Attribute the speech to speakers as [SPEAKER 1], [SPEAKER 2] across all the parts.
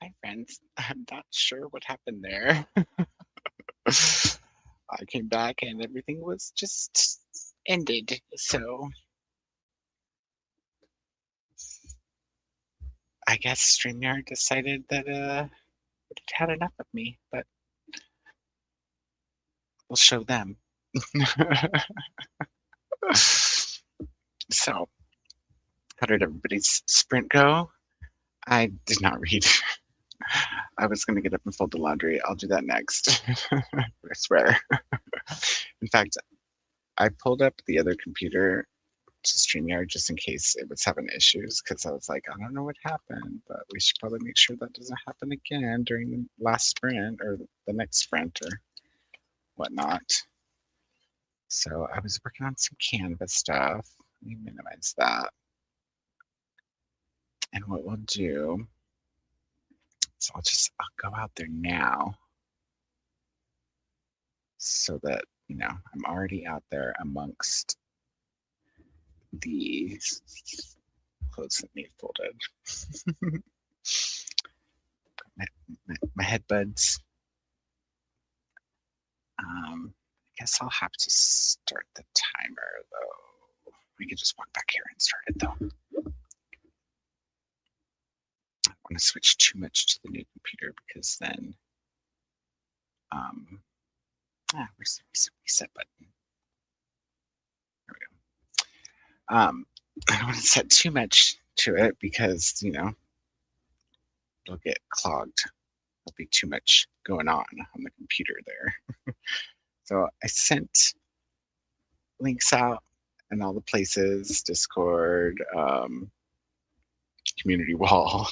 [SPEAKER 1] Hi, friends. I'm not sure what happened there. I came back and everything was just ended. So I guess StreamYard decided that it had enough of me, but we'll show them. So, how did everybody's sprint go? I did not read. I was going to get up and fold the laundry. I'll do that next. I swear. In fact, I pulled up the other computer to StreamYard just in case it was having issues, because I was like, I don't know what happened, but we should probably make sure that doesn't happen again during the last sprint or the next sprint or whatnot. So I was working on some Canvas stuff. Let me minimize that. And what we'll do is I'll go out there now so that, I'm already out there amongst the clothes that need folded. my headbuds. I guess I'll have to start the timer though. We could just walk back here and start it though. I don't want to switch too much to the new computer because then, where's the reset button? There we go. I don't want to set too much to it because, it'll get clogged. There'll be too much going on the computer there. So I sent links out in all the places, Discord, community wall.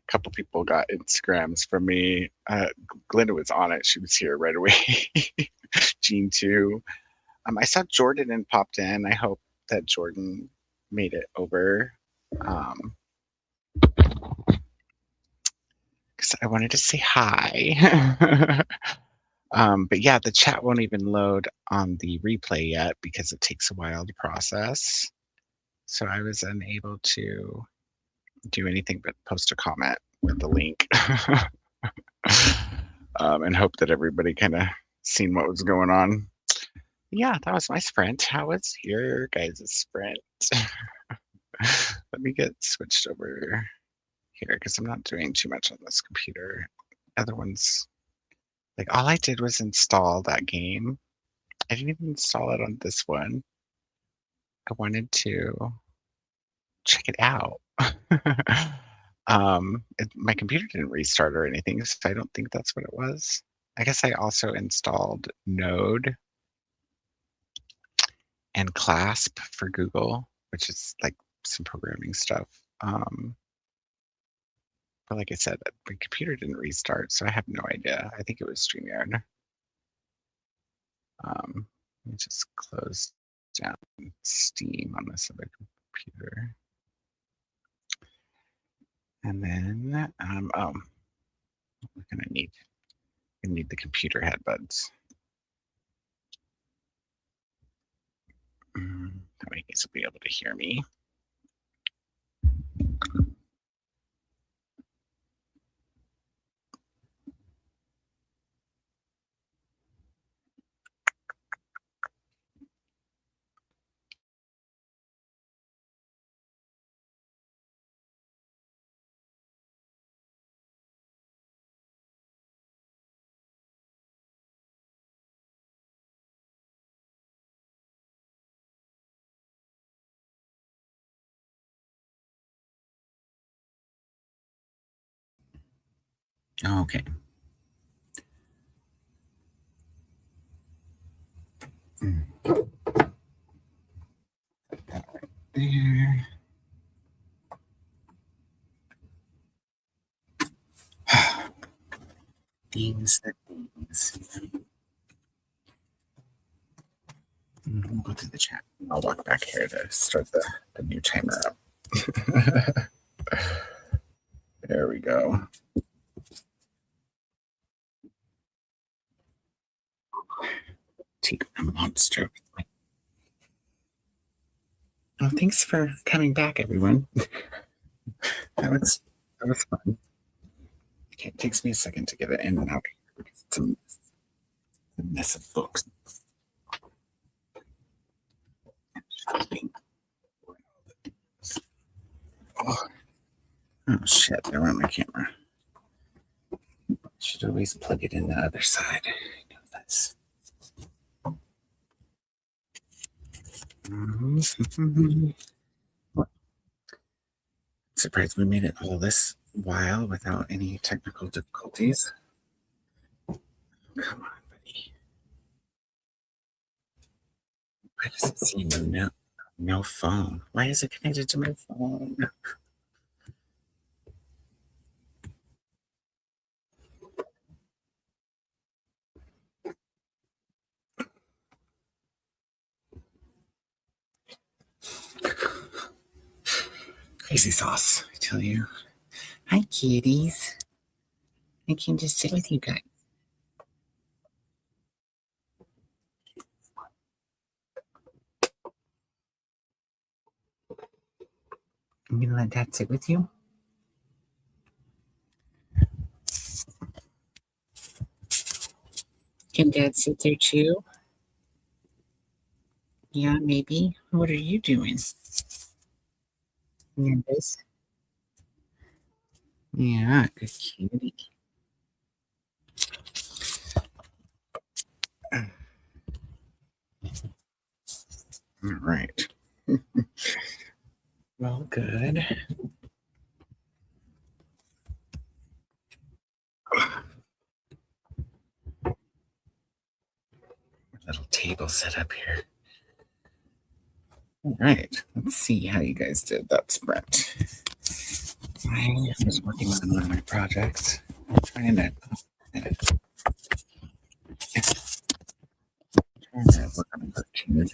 [SPEAKER 1] A couple people got Instagrams from me. Glinda was on it. She was here right away. Jean too. I saw Jordan and popped in. I hope that Jordan made it over. Because I wanted to say hi. But yeah, the chat won't even load on the replay yet because it takes a while to process. So I was unable to do anything but post a comment with the link and hope that everybody kind of seen what was going on. Yeah, that was my sprint. How was your guys' sprint? Let me get switched over here because I'm not doing too much on this computer. Other ones, like all I did was install that game. I didn't even install it on this one. I wanted to check it out. My computer didn't restart or anything, so I don't think that's what it was. I guess I also installed Node and Clasp for Google, which is like some programming stuff. But like I said, my computer didn't restart, so I have no idea. I think it was StreamYard. Let me just close down Steam on this other computer. And then, we're gonna need the computer headbuds. That way you guys will be able to hear me. Okay. Put that right there. Things. We'll go to the chat. I'll walk back here to start the new timer up. There we go. Take a monster. Oh, thanks for coming back, everyone. That was fun. Okay, it takes me a second to get it in and out because it's a mess of books. Oh shit, I went my camera. Should always plug it in the other side. I know this. Surprised we made it all this while without any technical difficulties. Come on, buddy. Why does it say no phone? Why is it connected to my phone? Crazy sauce, I tell you. Hi, kitties. I came to sit with you guys. I'm gonna let Dad sit with you. Can Dad sit there too? Yeah, maybe. What are you doing? This? Yeah, good cutie. All right. Well, good. Little table set up here. All right, let's see how you guys did that sprint. I was working on one of my projects, trying to work on a cartoon.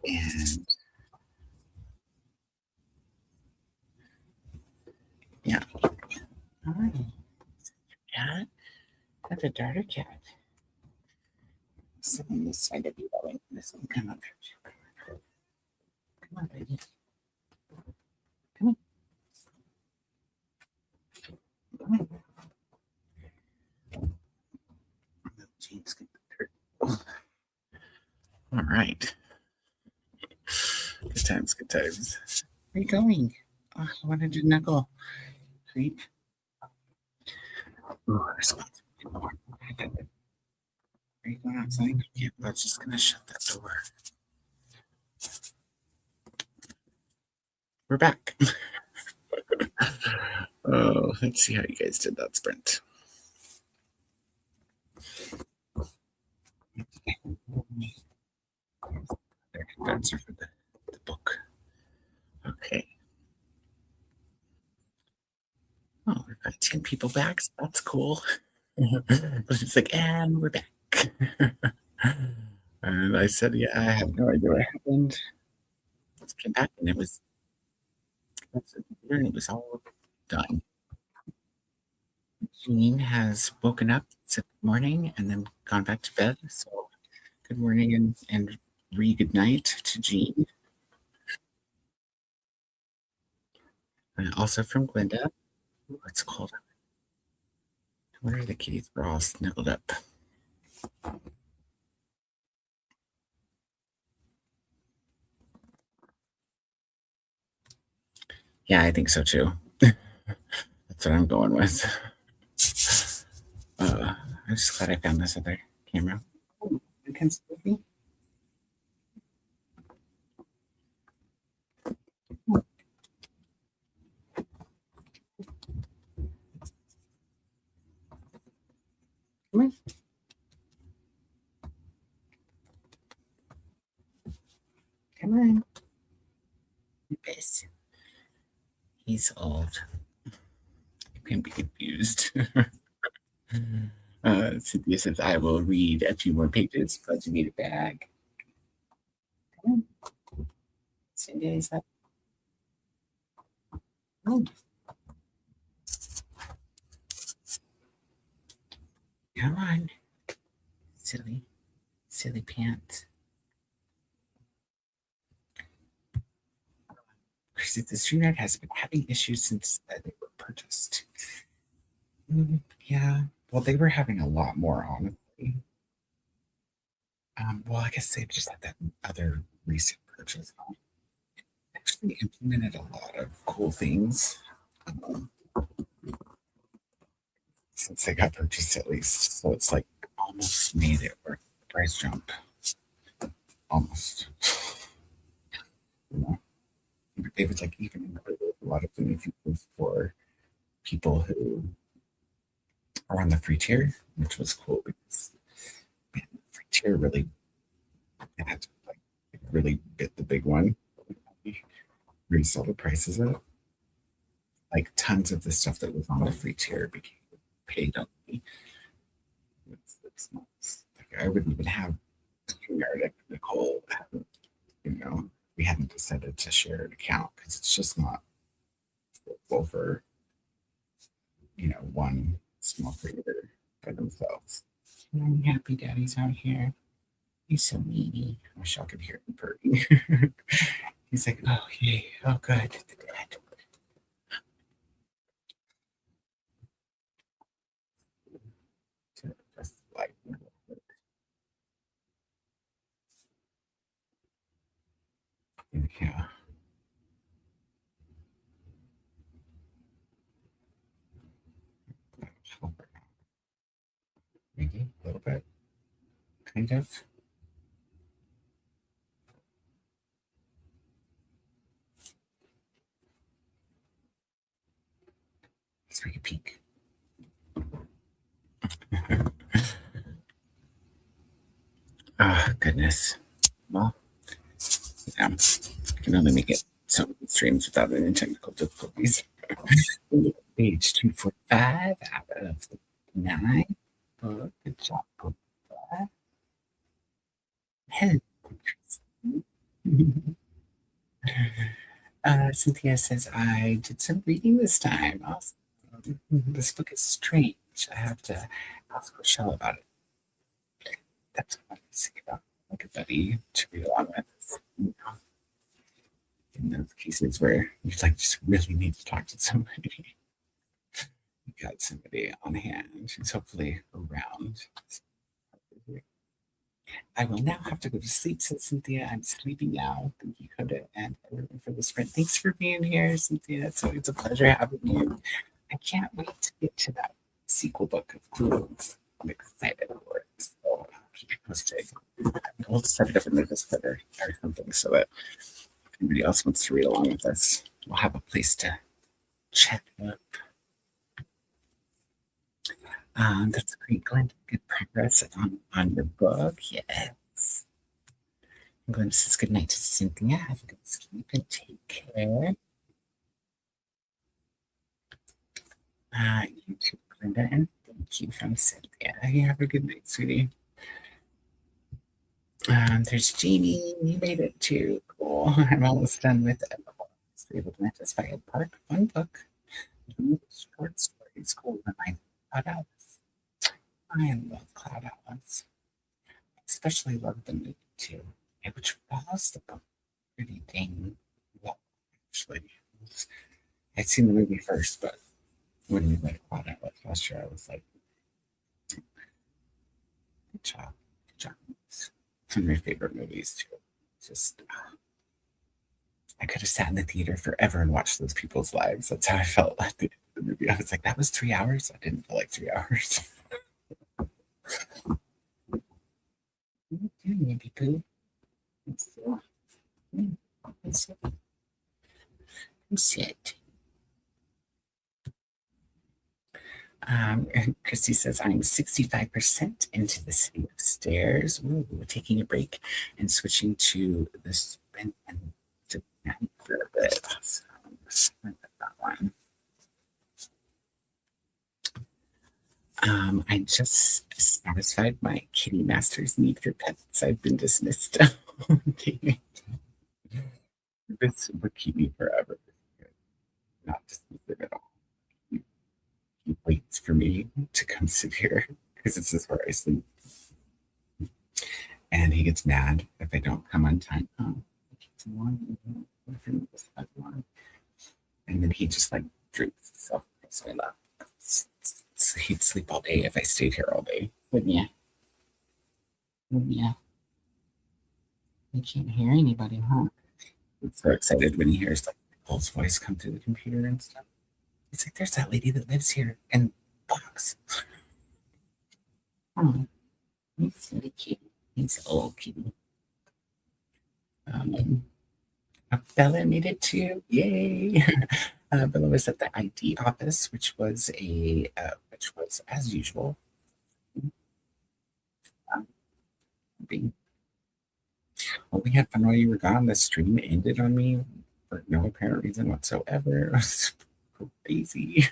[SPEAKER 1] And yeah. All right. Cat? That's a darter cat. Sit on this side of you, Ellie. This one, come up. Come on, baby. Come on. Come on. Jeans, get the dirt. All right. Good times, good times. Where are you going? Oh, I wanted to knuckle. Creep. Oh, there's more. Are you going outside? Yeah, I was just gonna shut that door. We're back. Oh, let's see how you guys did that sprint. Answer for the book. Okay. Oh, we've got 10 people back. So that's cool. But it's like, and we're back. And I said, yeah, I have no idea what happened. Let's get back, and it was all done. Jean has woken up, said good morning, and then gone back to bed. So good morning and good night to Jean. Also from Glenda. It's cold. Where are the kitties? They're all snuggled up. Yeah, I think so too. That's what I'm going with. I'm just glad I found this other camera. Oh, you can see me? Come on. Come on. Yes. He's old. You can be confused. Cynthia says, I will read a few more pages, but you need a bag. Come on. Cynthia is up. Oh. Come on. Silly pants. Chrissy, the StreamYard has been having issues since they were purchased. Yeah. Well, they were having a lot more, honestly. Well, I guess they've just had that other recent purchase. Actually implemented a lot of cool things since they got purchased, at least. So it's like almost made it worth the price jump. Almost. You know? They would like even include a lot of the new features for people who are on the free tier, which was cool because man, the free tier really had like really bit the big one. Raised all the prices up. Like tons of the stuff that was on the free tier became paid only. It's nuts. Like I wouldn't even have StreamYard if Nicole hadn't, we hadn't decided to share an account because it's just not full for one small creator by themselves. I'm happy daddy's out here. He's so needy. I wish y'all could hear him purring. He's like, oh yay, oh good. Just like yeah. Maybe a little bit. Kind of. Let's take a peek. Oh, goodness. Well, yeah, I can only make it so many streams without any technical difficulties. Page 245 out of 9. Oh, good job. Hello. Cynthia says, I did some reading this time. Awesome. This book is strange. I have to ask Rochelle about it. That's what I'm thinking about. Like a buddy to read along with. In those cases where you just really need to talk to somebody. You got somebody on hand who's hopefully around. I will now have to go to sleep, says Cynthia. I'm sleeping now. Thank you, Koda and everyone for the sprint. Thanks for being here, Cynthia. It's always a pleasure having you. I can't wait to get to that sequel book of clues. I'm excited for it. So I'll keep you posted. We'll set it up in the newsletter or something so that if anybody else wants to read along with us, we'll have a place to chat up. That's great, Glenn. Good progress on your book. Yes. Glenn says good night to Cynthia. Have a good sleep and take care. You too, Glenda, and thank you from Cynthia. You have a good night, sweetie. There's Jamie. You made it too. Cool. I'm almost done with it. Able to satisfy a part one book. Short stories. Cool. And I love Cloud Atlas. I especially love the movie too, which was the book pretty dang well, actually. I'd seen the movie first, but when we read Cloud Atlas last year, I was like, good job. Good job. It's one of my favorite movies too. Just, I could have sat in the theater forever and watched those people's lives. That's how I felt at the end of the movie. I was like, that was 3 hours. I didn't feel like 3 hours. What are you doing, Nippy Poo? Sit. Christy says, I'm 65% into the city of stairs. Ooh, we're taking a break and switching to the sprint and to for a bit. So that one. I just satisfied my kitty master's need for pets. I've been dismissed. This would keep me forever. Not dismissive at all. He waits for me to come sit here because this is where I sleep. And he gets mad if I don't come on time. Oh,
[SPEAKER 2] one. And then he just like droops himself across my lap. So he'd sleep all day if I stayed here all day. Wouldn't ya? Wouldn't ya? You can't hear anybody, huh? I'm so excited when he hears like Nicole's voice come through the computer and stuff. It's like, there's that lady that lives here in box. Oh, he's really cute. He's old kitty. Bella made it too. Yay! Bella was at the ID office, which was as usual. Well, we had fun while you were gone. The stream ended on me for no apparent reason whatsoever. It was crazy.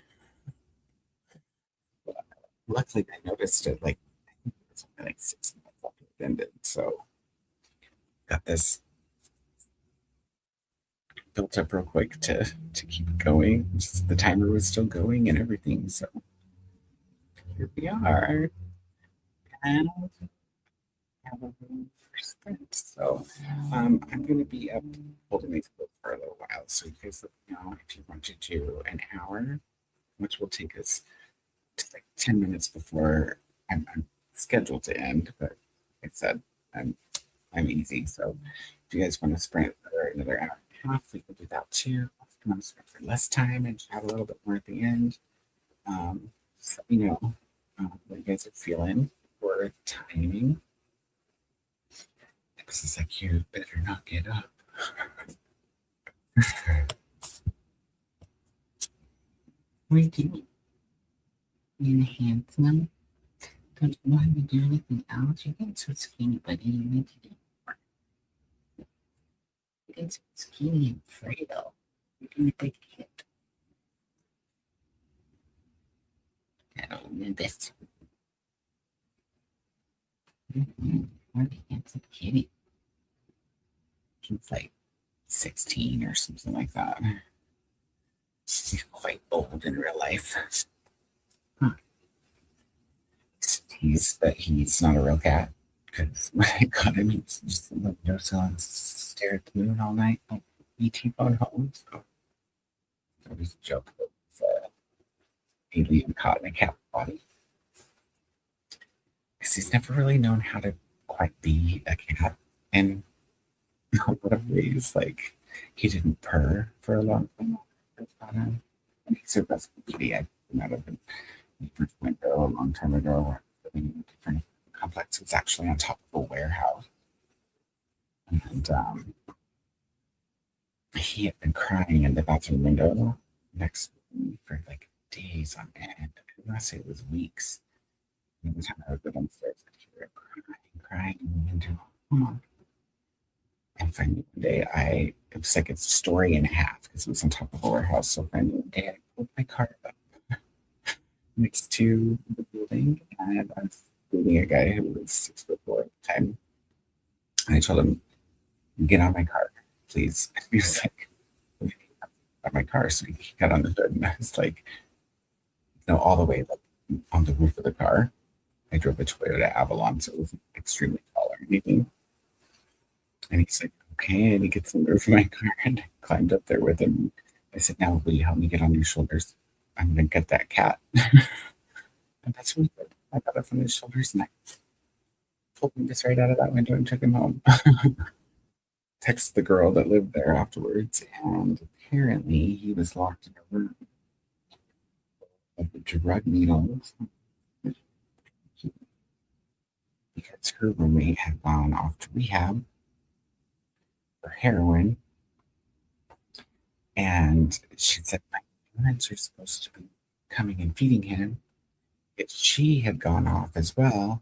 [SPEAKER 2] Luckily, I noticed it like I think it was only like 6 minutes after it ended. So got this built up real quick to keep going. Just the timer was still going and everything. So here we are. And have a first sprint. So I'm going to be up holding these books for a little while. So you guys let me know if you want to do an hour, which will take us to like 10 minutes before I'm scheduled to end. But like I said, I'm easy. So if you guys want to sprint for another hour and a half, we can do that too. If you want to sprint for less time and have a little bit more at the end, just let me know what you guys are feeling for timing. This is like, you better not get up. What are you doing? You handsome? Don't you know how to do anything else? You're getting so skinny, buddy. You need to do more. You're getting so skinny and frail. You're getting a big hit. I don't need this. What a handsome kitty. He's like 16 or something like that. He's quite old in real life. Huh. He's not a real cat because when I got him, he was just in the windowsill and stare at the moon all night like ET phone home. So it was a joke that was alien caught in a cat body. Because he's never really known how to quite be a cat. And a lot of ways, like he didn't purr for a long time. And he's a rescue kitty. I came out of a neighbor's window a long time ago. Living in a different complex. It was actually on top of a warehouse. And he had been crying in the bathroom window next to me for like days on end. I want to say it was weeks. And every time I would go downstairs, I'd hear him crying in the window. And finally one day it was like a story and a half because it was on top of a warehouse. So finally one day I pulled my car up next to the building and I was dating a guy who was 6'4" at the time. And I told him, get on my car, please. And he was like, on my car. So he got on the hood and I was like, no, all the way like on the roof of the car. I drove a Toyota Avalon, so it wasn't extremely tall or anything. And he's like, okay. And he gets on the roof of my car and I climbed up there with him. I said, now will you help me get on your shoulders? I'm going to get that cat. And that's what he did. I got up on his shoulders and I pulled him just right out of that window and took him home. Texted the girl that lived there afterwards. And apparently he was locked in a room of the drug needles because her roommate had gone off to rehab for heroin. And she said, my parents are supposed to be coming and feeding him. If she had gone off as well,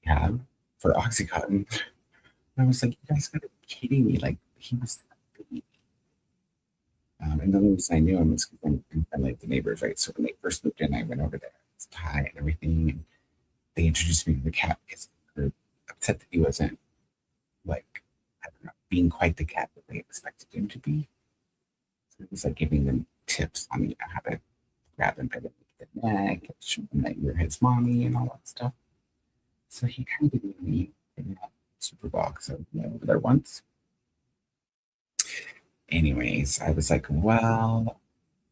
[SPEAKER 2] yeah, for Oxycontin. And I was like, you guys gotta be kidding me. Like, he was a baby. And the only reason I knew him was because I'm friendly with the neighbors, right? So when they first moved in, I went over there, said hi and everything. And they introduced me to the cat because they were upset that he wasn't, like, I don't know, being quite the cat that they expected him to be. So it was like giving them tips on, how to grab him by the neck, and show him that you're his mommy and all that stuff. So he kind of knew me in that super box. So I went over there once. anyways, I was like, well,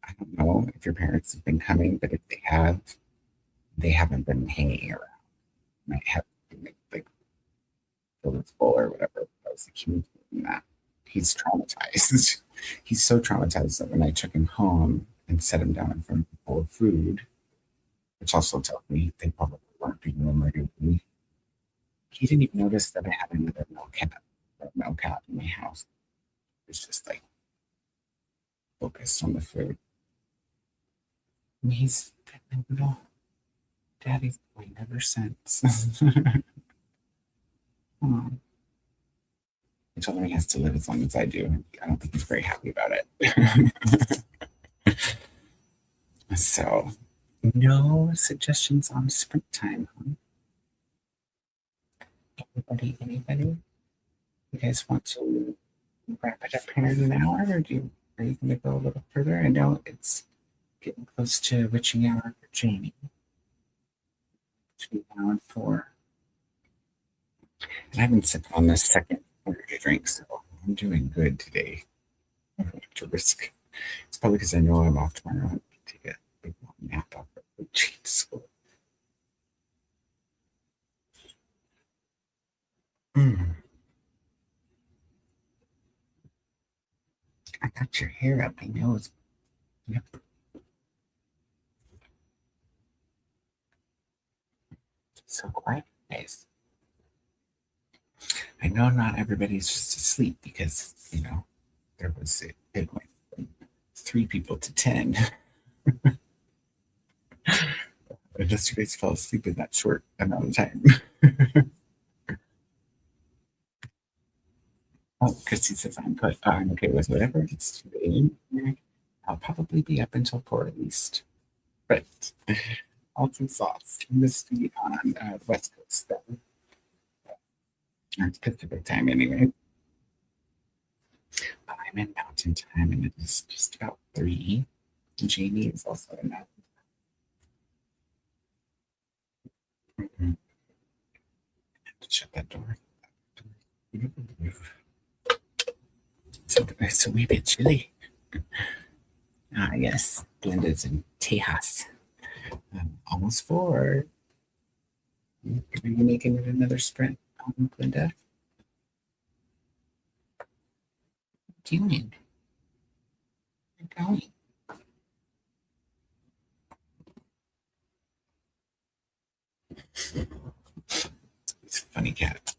[SPEAKER 2] I don't know if your parents have been coming, but if they have, they haven't been hanging around. Might have like Phillips Bowl or whatever. I was like, he needs more than that. He's traumatized. He's so traumatized that when I took him home and set him down in front of a bowl of food, which also tells me they probably weren't being real regularly, he didn't even notice that I had another male cat in my house. It was just like focused on the food. And he's been my little daddy's boy ever since. Oh. I told him he has to live as long as I do. I don't think he's very happy about it. So, no suggestions on springtime, huh? Anybody? You guys want to wrap it up here in an hour, or are you going to go a little further? I know it's getting close to witching hour for Jamie. Between now and 4. And I've been sipping on this second order to drink, so I'm doing good today. I don't have to risk. It's probably because I know I'm off tomorrow. I can take a big long nap off of school. I got your hair up. I know it's. Yep. So quiet, guys. I know not everybody's just asleep because, there was it went from 3 people to 10. Just you guys fell asleep in that short amount of time. Oh, Christy says I'm okay with whatever. It's 2 a.m. I'll probably be up until 4 at least. But all too soft. Misty on the West Coast then. It's Pacific time anyway. I'm in Mountain Time and it is just about 3. Jamie is also in Mountain Time. Shut that door. It's a wee bit chilly. Ah, yes. Glenda's in Tejas. Almost 4. Are you making it another sprint, Glenda? What are you doing? Where are you going? It's a funny cat.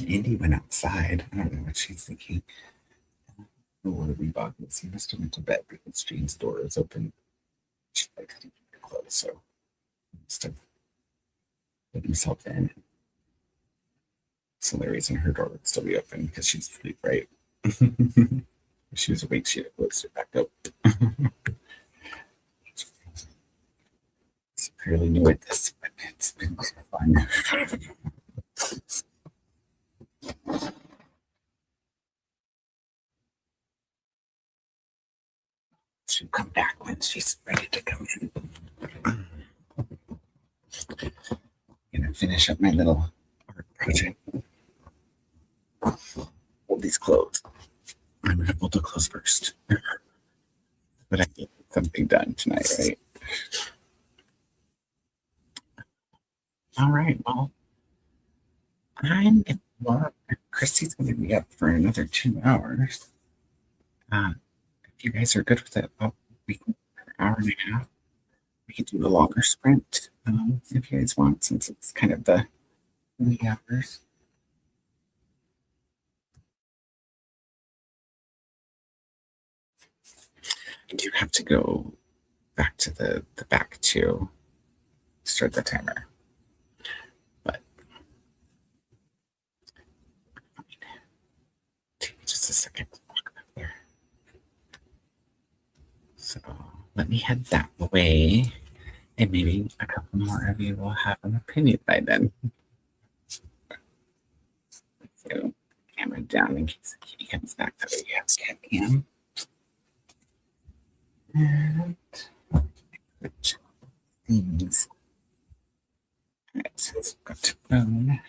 [SPEAKER 2] Indy went outside. I don't know what she's thinking. What a Reebok is. He must have went to bed because Jane's door is open. She likes to keep it closed, so he must have let himself in. So the reason her door would still be open because she's asleep, right? If she was awake, she'd have closed it back up. She's fairly new at this, but it's been fun. She'll come back when she's ready to come in. I'm gonna finish up my little art project. Hold these clothes. I'm gonna fold the clothes first. But I get something done tonight, right? All right, well, Christy's gonna be up for another 2 hours. If you guys are good with it, we can an hour and a half. We could do a longer sprint if you guys want, since it's kind of the wee hours. I do have to go back to the back to start the timer. But take me just a second to walk back there. So let me head that way, and maybe a couple more of you will have an opinion by then. So camera down in case the kitty comes back. That way you have cat cam. And put things. All right, so it's got phone,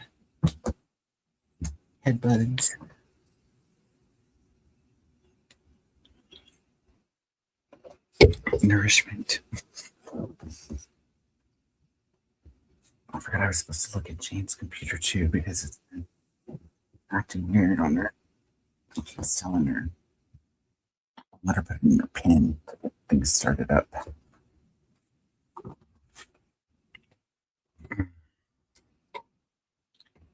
[SPEAKER 2] headbuds. nourishment. I forgot I was supposed to look at Jane's computer too because it's been acting weird on her. She's telling her, let her put in her pin to get things started up.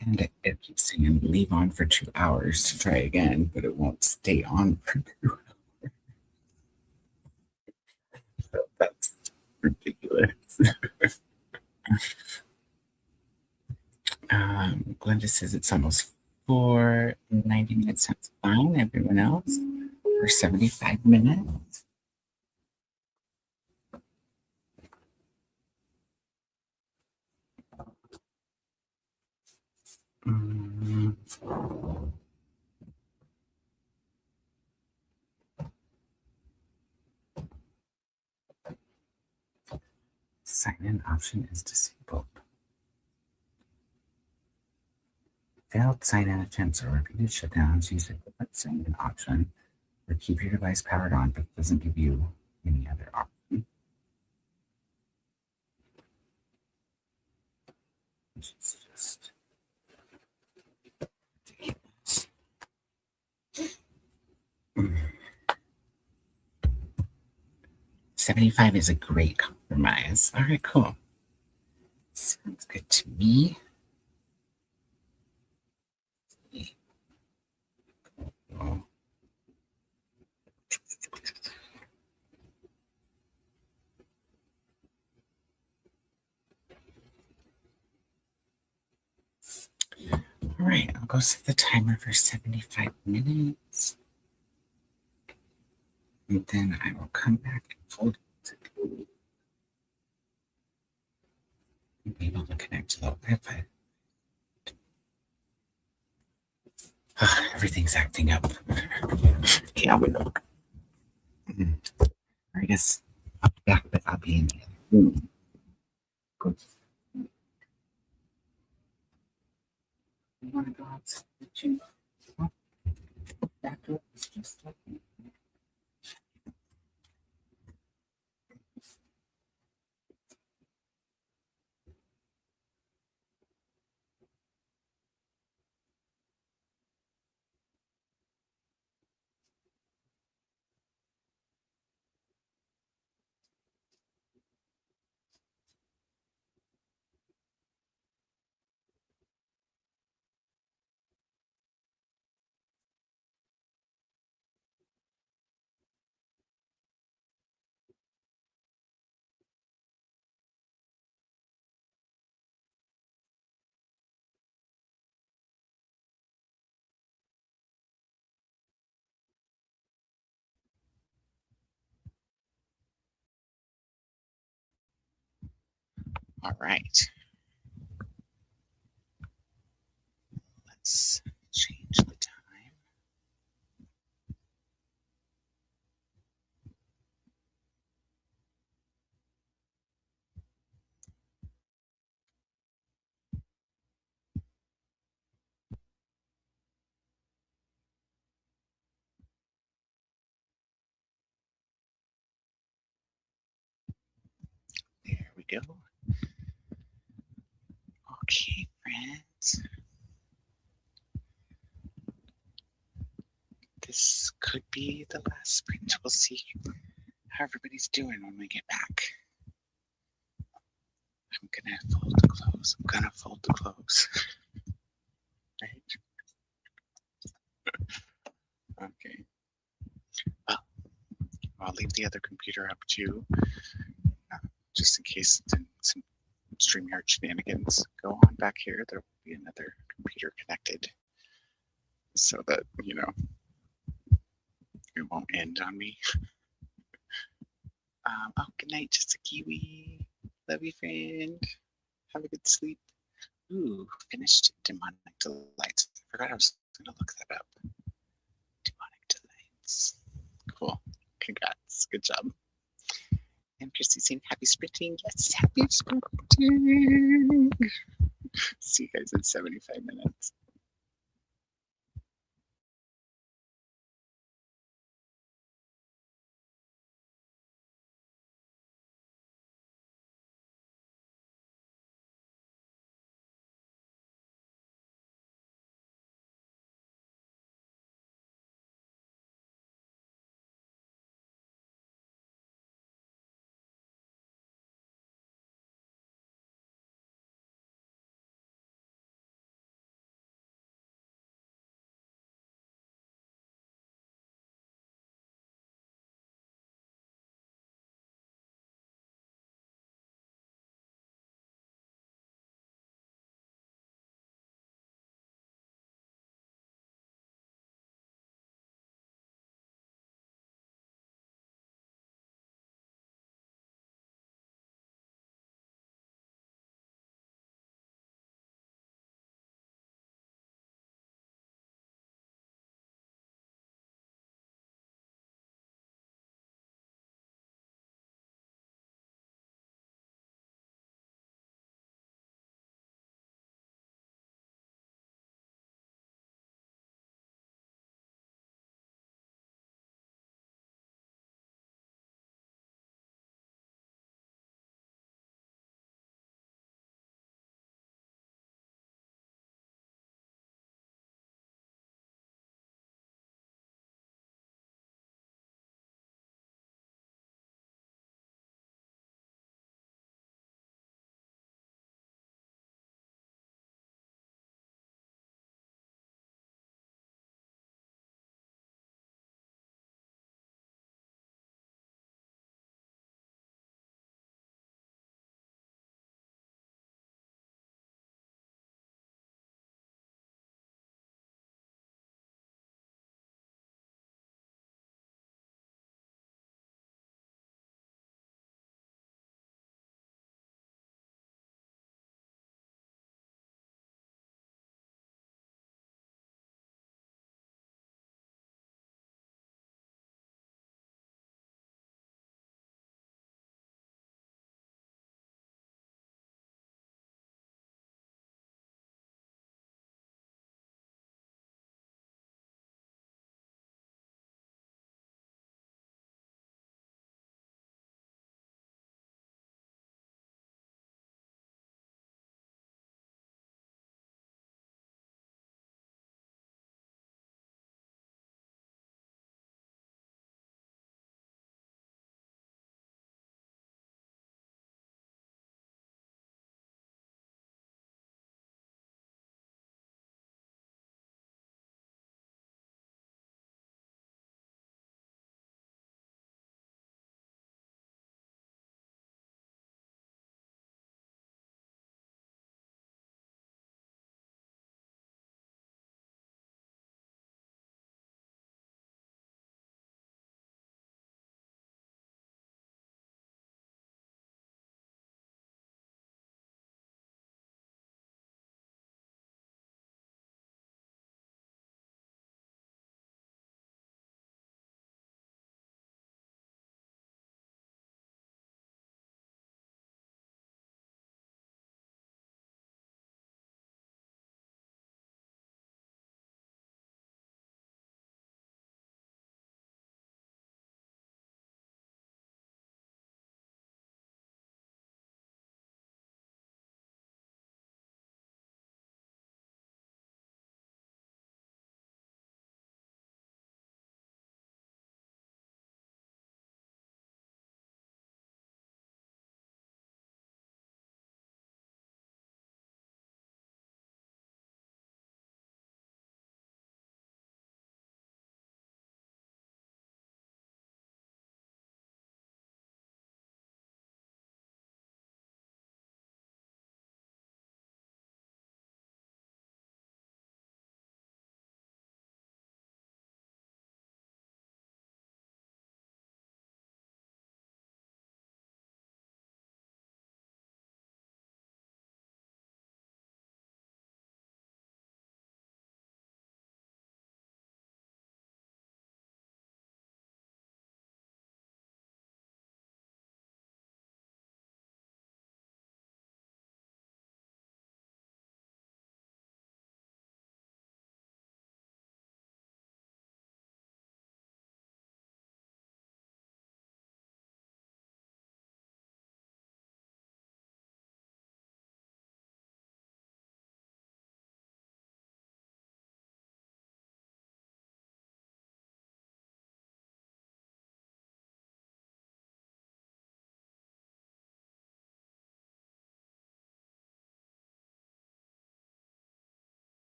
[SPEAKER 2] And it keeps saying leave on for 2 hours to try again, but it won't stay on for 2 hours. So that's ridiculous. Glenda says it's almost 4. 90 minutes sounds fine. Everyone else for 75 minutes. Sign-in option is disabled. Failed sign-in attempts or repeated shutdowns use a different sign-in option or keep your device powered on, but it doesn't give you any other option. Which is just ridiculous. 75 is a great compromise. All right, cool. Sounds good to me. Oh. All right, I'll go set the timer for 75 minutes. And then I will come back and fold it and be able to connect to the Wi-Fi. Everything's acting up. Yeah, we look. I guess I'll be back, but I'll be in the other room. Good. You want to go outside? That door is just open.
[SPEAKER 1] All right. Let's change the time. There we go. Okay, friends. This could be the last sprint. We'll see how everybody's doing when we get back. I'm gonna fold the clothes. I'm gonna fold the clothes. Right? Okay. Well, I'll leave the other computer up too, just in case some StreamYard shenanigans go on back here. There will be another computer connected so that, you know, it won't end on me. Oh, good night, just a kiwi. Love you, friend. Have a good sleep. Ooh, finished Demonic Delights. I forgot I was going to look that up. Demonic Delights. Cool. Congrats. Good job. And Christy saying happy sprinting. Yes, happy sprinting. See you guys in 75 minutes.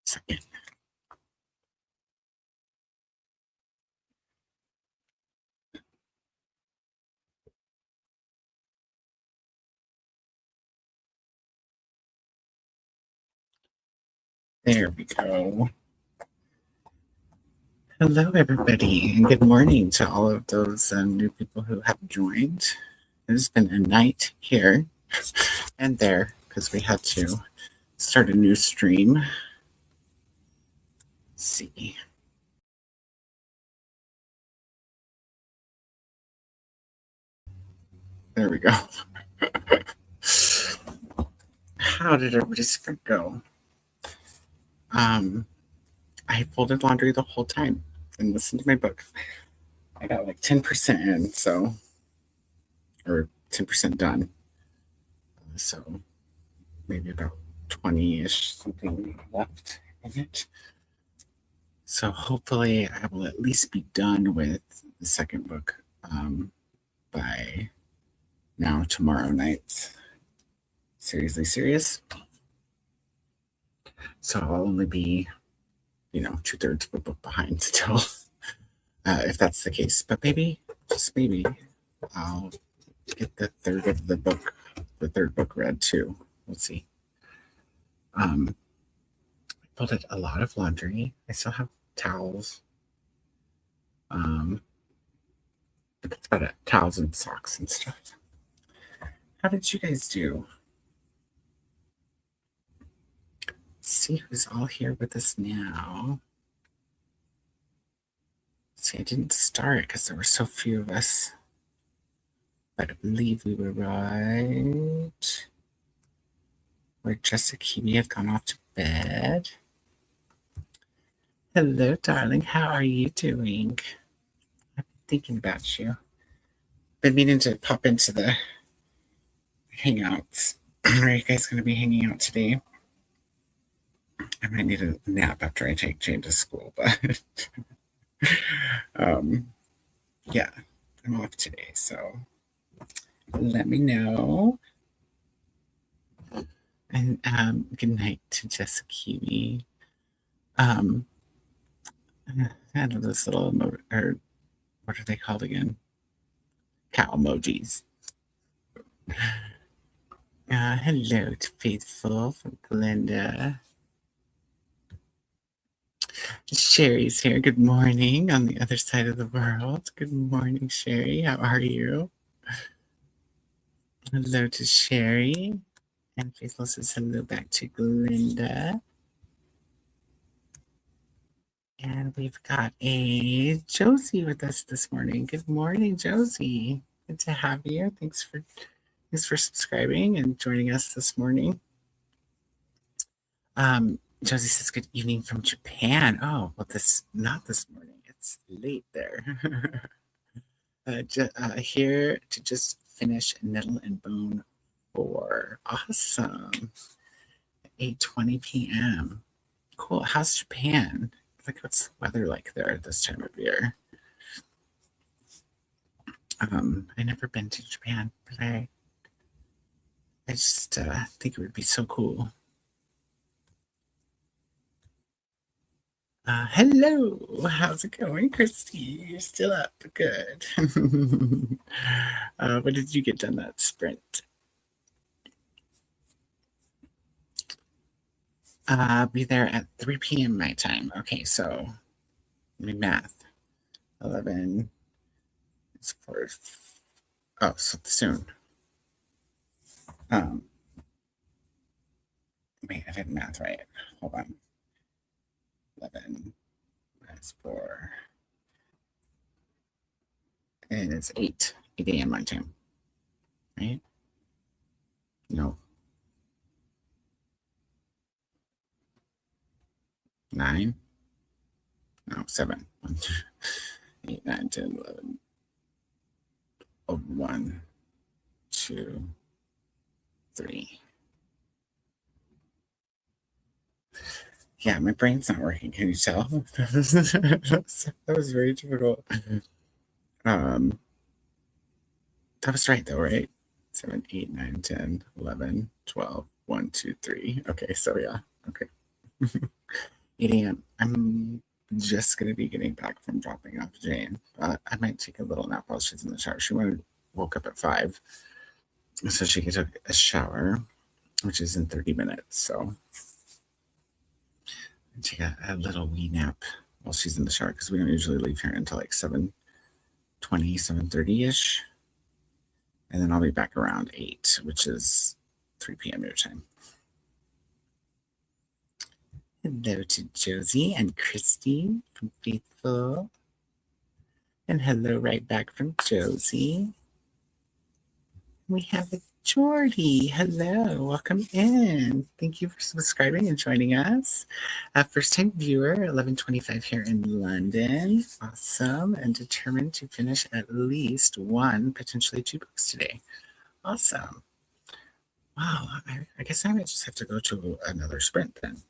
[SPEAKER 2] Second. There we go. Hello, everybody, and good morning to all of those new people who have joined. It's been a night here and there because we had to start a new stream. Let's see. There we go. How did everybody's sprint go? I folded laundry the whole time and listened to my book. I got like 10% in, so, or 10% done. So maybe about 20-ish something left in it. So hopefully I will at least be done with the second book by now tomorrow night. Seriously serious. So I'll only be, 2/3 of a book behind still, if that's the case. But maybe, just maybe, I'll get the third book read too. We'll see. I folded a lot of laundry. I still have towels. That's about it. Towels and socks and stuff. How did you guys do? Let's see who's all here with us now. See, I didn't start because there were so few of us. But I believe we were right. Where Jessica may have gone off to bed. Hello, darling. How are you doing? I've been thinking about you. Been meaning to pop into the Hangouts. Are you guys going to be hanging out today? I might need a nap after I take Jane to school, but yeah, I'm off today, so let me know. And good night to Jessica. I had this little or what are they called again? Cow emojis. Hello to Faithful from Glenda. Sherry's here. Good morning on the other side of the world. Good morning, Sherry. How are you? Hello to Sherry. And Faithful says hello back to Glenda. And we've got a Josie with us this morning. Good morning, Josie. Good to have you. Thanks for subscribing and joining us this morning. Josie says good evening from Japan. Oh, well, not this morning. It's late there. Here to just finish Nettle and Bone 4. Awesome. 8:20 p.m. Cool. How's Japan? Like, what's the weather like there at this time of year? I never been to Japan, but I just think it would be so cool. Hello, how's it going, Christy? You're still up. Good. What did you get done that sprint? Be there at 3 p.m. my time. Okay, so let me math. 11 is for, oh, so soon. Wait, I did math right. Hold on. 11 minus 4 is 8 a.m. my time. Right? No. 9? No, 7. 1, 2, 8, 9, 10, 11. 1, 2, 3. Yeah, my brain's not working. Can you tell? That was very difficult. That was right, though, right? 7, 8, 9, 10, 11, 12, 1, 2, 3. Okay, so yeah. Okay. 8 a.m. I'm just going to be getting back from dropping off Jane. I might take a little nap while she's in the shower. She woke up at 5, so she could take a shower, which is in 30 minutes. So take a little wee nap while she's in the shower because we don't usually leave here until like 7:20, 7:30-ish. And then I'll be back around 8, which is 3 p.m. your time. Hello to Josie and Christy from Faithful. And hello right back from Josie. We have a Jordy. Hello, welcome in. Thank you for subscribing and joining us. First time viewer, 11:25 here in London. Awesome. And determined to finish at least 1, potentially 2 books today. Awesome. Wow, I guess I might just have to go to another sprint then,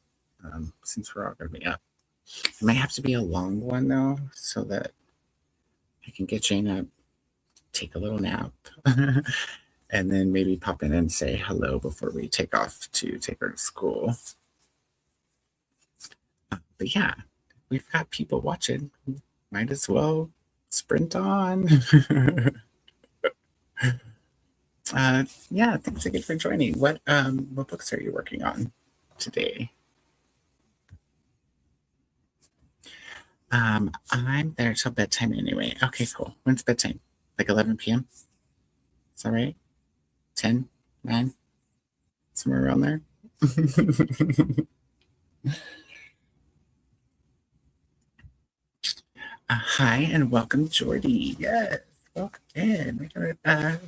[SPEAKER 2] since we're all going to be up. It might have to be a long one though, so that I can get Jane up, take a little nap, and then maybe pop in and say hello before we take off to take her to school. But yeah, we've got people watching. Might as well sprint on. Yeah, thanks again for joining. What books are you working on today? I'm there till bedtime anyway. Okay, cool. When's bedtime? Like 11 p.m.? Is that right? 10, 9, somewhere around there. Hi and welcome, Jordy. Yes, welcome in. We got a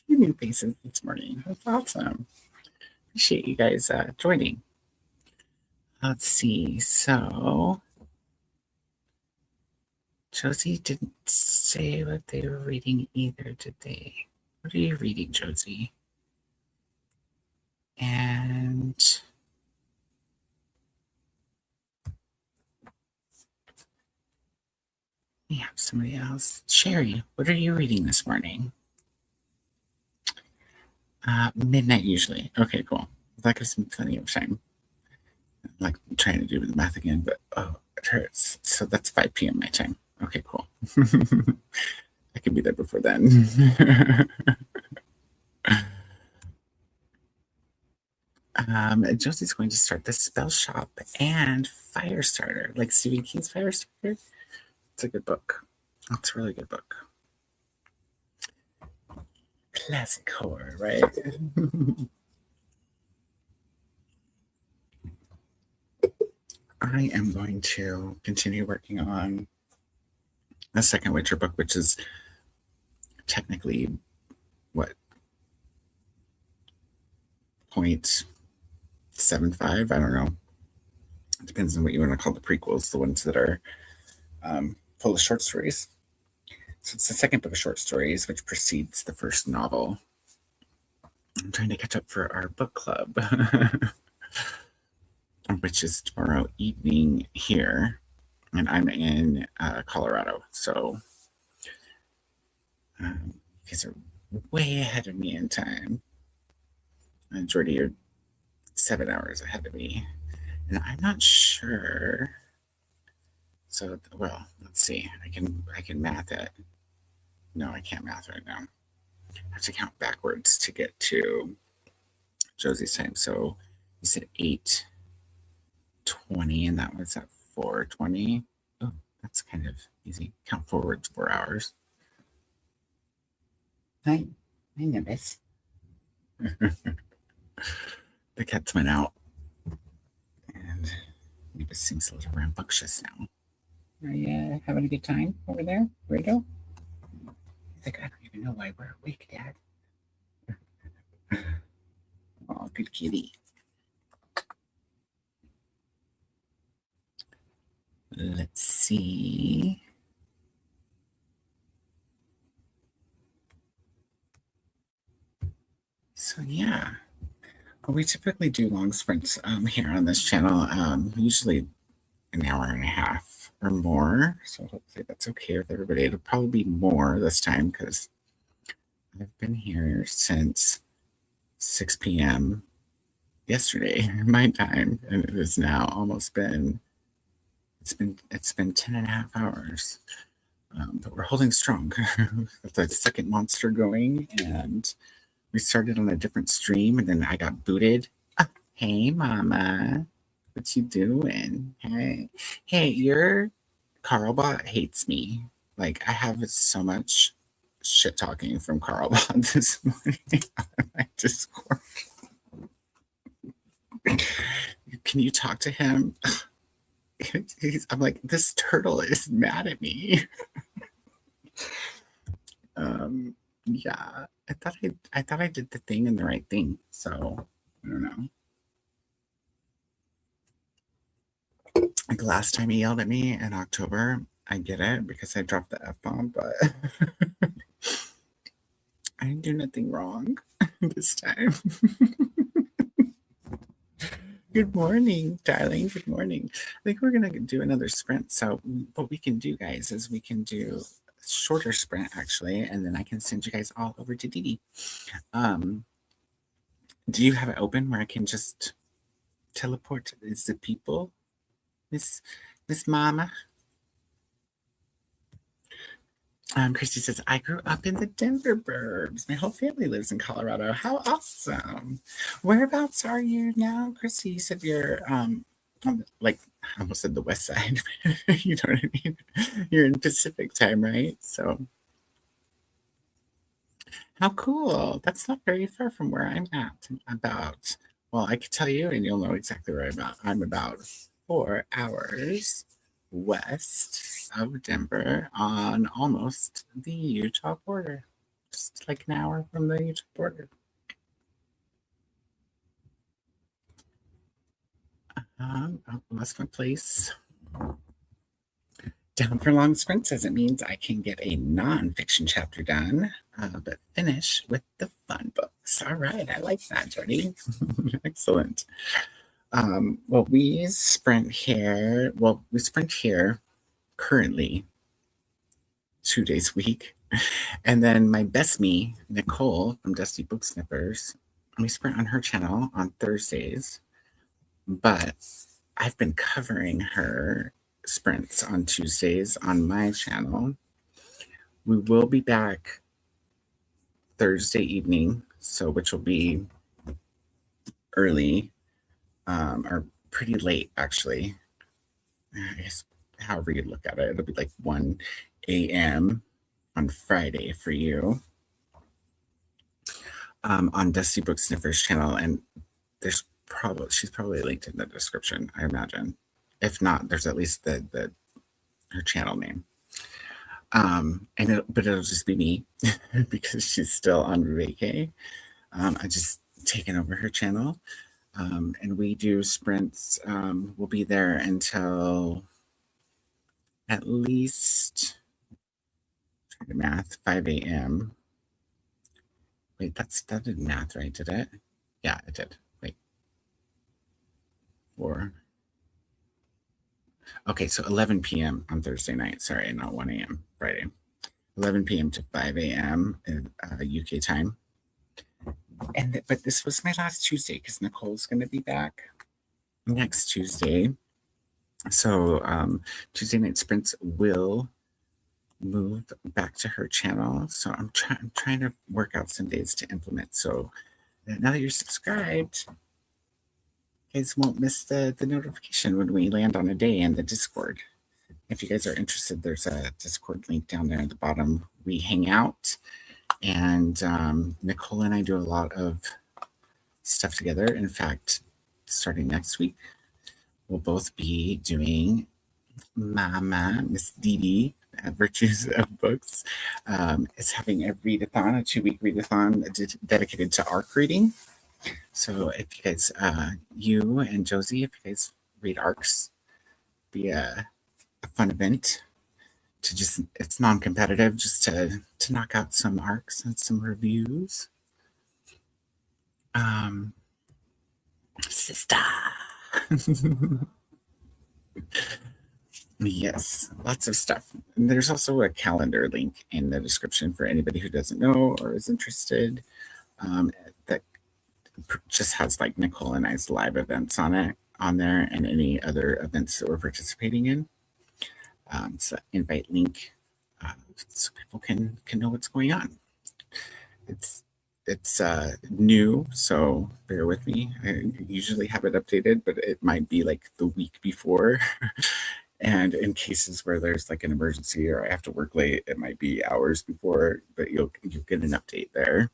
[SPEAKER 2] few new faces this morning. That's awesome. Appreciate you guys joining. Let's see. So Josie didn't say what they were reading either, did they? What are you reading, Josie? And we have somebody else. Sherry, what are you reading this morning? Midnight usually. Okay, cool. That gives me plenty of time. I'm like trying to do the math again, but oh, it hurts. So that's 5 p.m. my time. Okay, cool. I can be there before then. Josie's going to start the Spell Shop and Firestarter, like Stephen King's Firestarter. It's a good book. It's a really good book. Classic horror, right? I am going to continue working on a second Witcher book, which is technically what, 0.75? I don't know. It depends on what you want to call the prequels, the ones that are full of short stories. So it's the second book of short stories, which precedes the first novel. I'm trying to catch up for our book club, which is tomorrow evening here, and I'm in Colorado. So you guys are way ahead of me in time. And Jordy, you're 7 hours ahead of me. And I'm not sure. So, well, let's see. I can math it. No, I can't math right now. I have to count backwards to get to Josie's time. So you said 8:20, and that was at 4:20. Oh, that's kind of easy. Count forwards 4 hours. Hi, Nimbus. The cats went out, and Nimbus seems a little rambunctious now. Are you having a good time over there, Rito? He's like, I don't even know why we're awake, Dad. Oh, good kitty. Let's see. So yeah, well, we typically do long sprints here on this channel, usually an hour and a half or more. So hopefully that's okay with everybody. It'll probably be more this time because I've been here since 6 p.m. yesterday, my time, and it has now almost been it's been 10 and a half hours. But we're holding strong. With the second monster going, and we started on a different stream, and then I got booted. Hey, Mama, what you doing? Hey, your Carlbot hates me. Like, I have so much shit talking from Carlbot this morning on my Discord. Can you talk to him? I'm like, this turtle is mad at me. Yeah, I thought I did the thing and the right thing. So I don't know. Like last time he yelled at me in October, I get it because I dropped the F-bomb, but I didn't do nothing wrong this time. Good morning, darling. Good morning. I think we're gonna do another sprint. So what we can do, guys, is we can do a shorter sprint actually, and then I can send you guys all over to Dee. Do you have it open where I can just teleport to the people? Miss Mama. Christy says, I grew up in the Denver burbs. My whole family lives in Colorado. How awesome. Whereabouts are you now, Christy? You said you're on like, I almost said the west side. You know what I mean? You're in Pacific time, right? So how cool. That's not very far from where I'm at. Well, I could tell you and you'll know exactly where I'm at. I'm about 4 hours west of Denver on almost the Utah border. Just like an hour from the Utah border. I lost my place. Down for long sprints as it means I can get a nonfiction chapter done, but finish with the fun books. All right, I like that, Jody. Excellent. Well, we sprint here currently 2 days a week. And then my BestMe, Nicole from Dusty Book Sniffers, we sprint on her channel on Thursdays. But I've been covering her sprints on Tuesdays on my channel. We will be back Thursday evening, so which will be early, or pretty late actually. I guess however you look at it, it'll be like 1 a.m. on Friday for you. On Dusty Book Sniffers channel, and she's probably linked in the description, I imagine. If not, there's at least her channel name. But it'll just be me because she's still on vacay. I just taken over her channel. And we do sprints. We'll be there until at least, try to math, 5 a.m. Wait, that did math right, did it? Yeah, it did. Wait. 4. Okay, so 11 p.m. on Thursday night. Sorry, not 1 a.m. Friday. 11 p.m. to 5 a.m. UK time. But this was my last Tuesday because Nicole's going to be back next Tuesday. So Tuesday night sprints will move back to her channel. So I'm trying to work out some days to implement. So now that you're subscribed, you guys won't miss the notification when we land on a day in the Discord. If you guys are interested, there's a Discord link down there at the bottom. We hang out, and Nicole and I do a lot of stuff together. In fact, starting next week, we'll both be doing Mama, Miss Dee at Virtues of Books, is having a readathon, a 2-week readathon dedicated to ARC reading. So if you guys, you and Josie, if you guys read ARCs, be a fun event to just, it's non-competitive, just to knock out some ARCs and some reviews. Sister. Yes, lots of stuff. And there's also a calendar link in the description for anybody who doesn't know or is interested. That just has like Nicole and I's live events on there, and any other events that we're participating in. It's an invite link so people can know what's going on. It's new, so bear with me. I usually have it updated, but it might be like the week before. And in cases where there's like an emergency or I have to work late, it might be hours before, but you'll get an update there.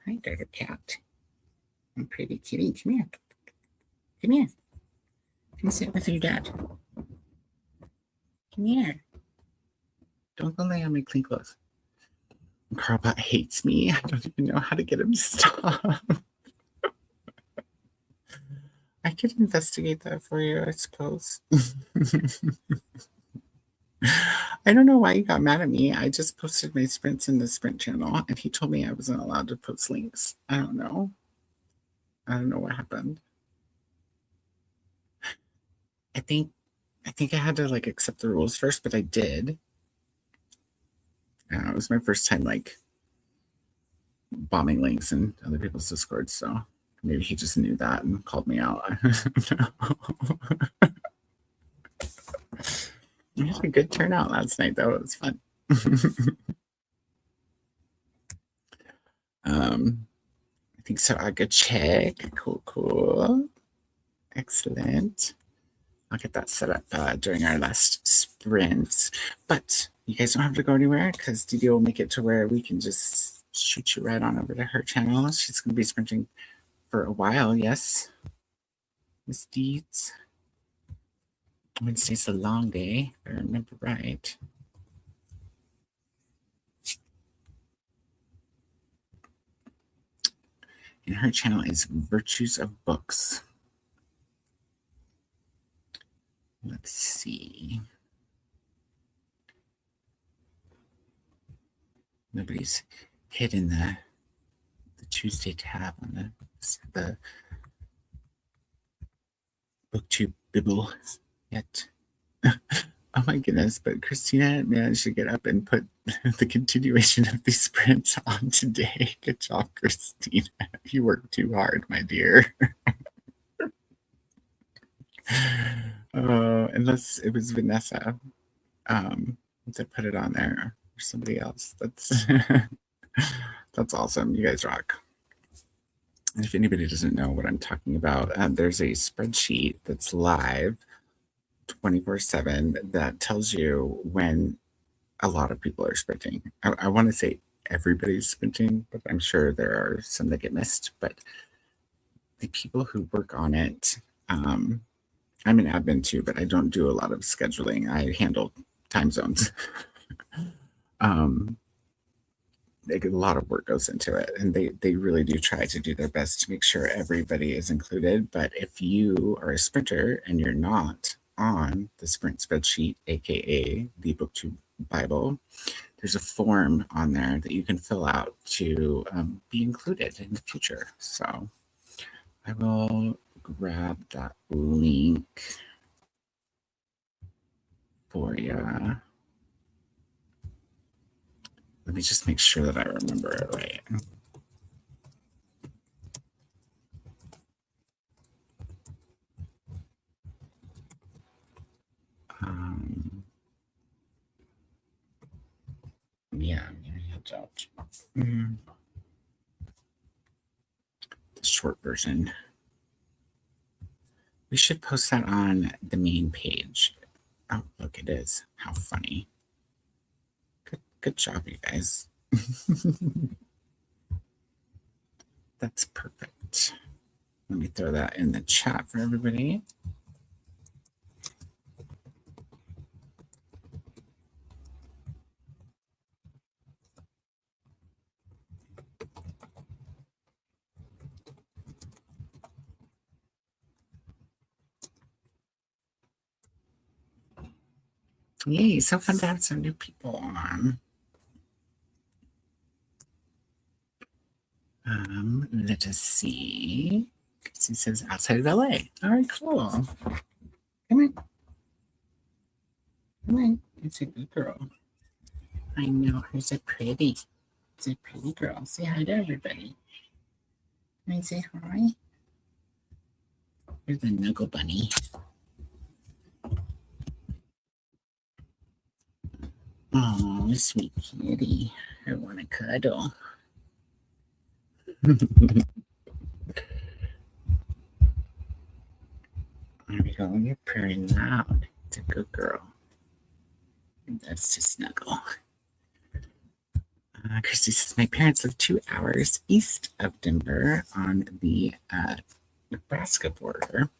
[SPEAKER 2] Hi, there's a cat. I'm pretty kitty. Come here. Come here. Come sit with your dad. Come here. Don't go lay on my clean clothes. Carlbot hates me. I don't even know how to get him to stop. I could investigate that for you, I suppose. I don't know why he got mad at me. I just posted my sprints in the sprint channel, and he told me I wasn't allowed to post links. I don't know. I don't know what happened. I think I had to like accept the rules first, but I did. It was my first time like bombing links in other people's Discords, so maybe he just knew that and called me out. We had a good turnout last night, though. It was fun. I think so. A good check. Cool. Excellent. I'll get that set up during our last sprints. But you guys don't have to go anywhere because Didi will make it to where we can just shoot you right on over to her channel. She's going to be sprinting for a while, yes. Miss Deeds. Wednesday's a long day, if I remember right. And her channel is Virtues of Books. Let's see. Nobody's hidden the Tuesday tab on the BookTube Bibble yet. Oh my goodness, but Christina managed to get up and put the continuation of these sprints on today. Good job, Christina. You worked too hard, my dear. Unless it was Vanessa that put it on there or somebody else. That's awesome. You guys rock. And if anybody doesn't know what I'm talking about, there's a spreadsheet that's live 24/7 that tells you when a lot of people are sprinting. I want to say everybody's sprinting, but I'm sure there are some that get missed. But the people who work on it, I'm an admin too, but I don't do a lot of scheduling. I handle time zones. A lot of work goes into it, and they really do try to do their best to make sure everybody is included. But if you are a sprinter and you're not on the sprint spreadsheet, aka the BookTube Bible, there's a form on there that you can fill out to be included in the future. So I will grab that link for you. Let me just make sure that I remember it right. Yeah, the short version. We should post that on the main page. Oh, look, it is. How funny. Good job, you guys. That's perfect. Let me throw that in the chat for everybody. Yay, so fun to have some new people on. Let us see. He says outside of LA. All right, cool. Come on. Come on, it's a good girl. I know her so pretty. It's a pretty girl. Say hi to everybody. Can I say hi? Here's the Nuggle Bunny. Oh, sweet kitty. I want to cuddle. There we go. You're purring loud. It's a good girl. That's to snuggle. Christy says, my parents live 2 hours east of Denver on the Nebraska border.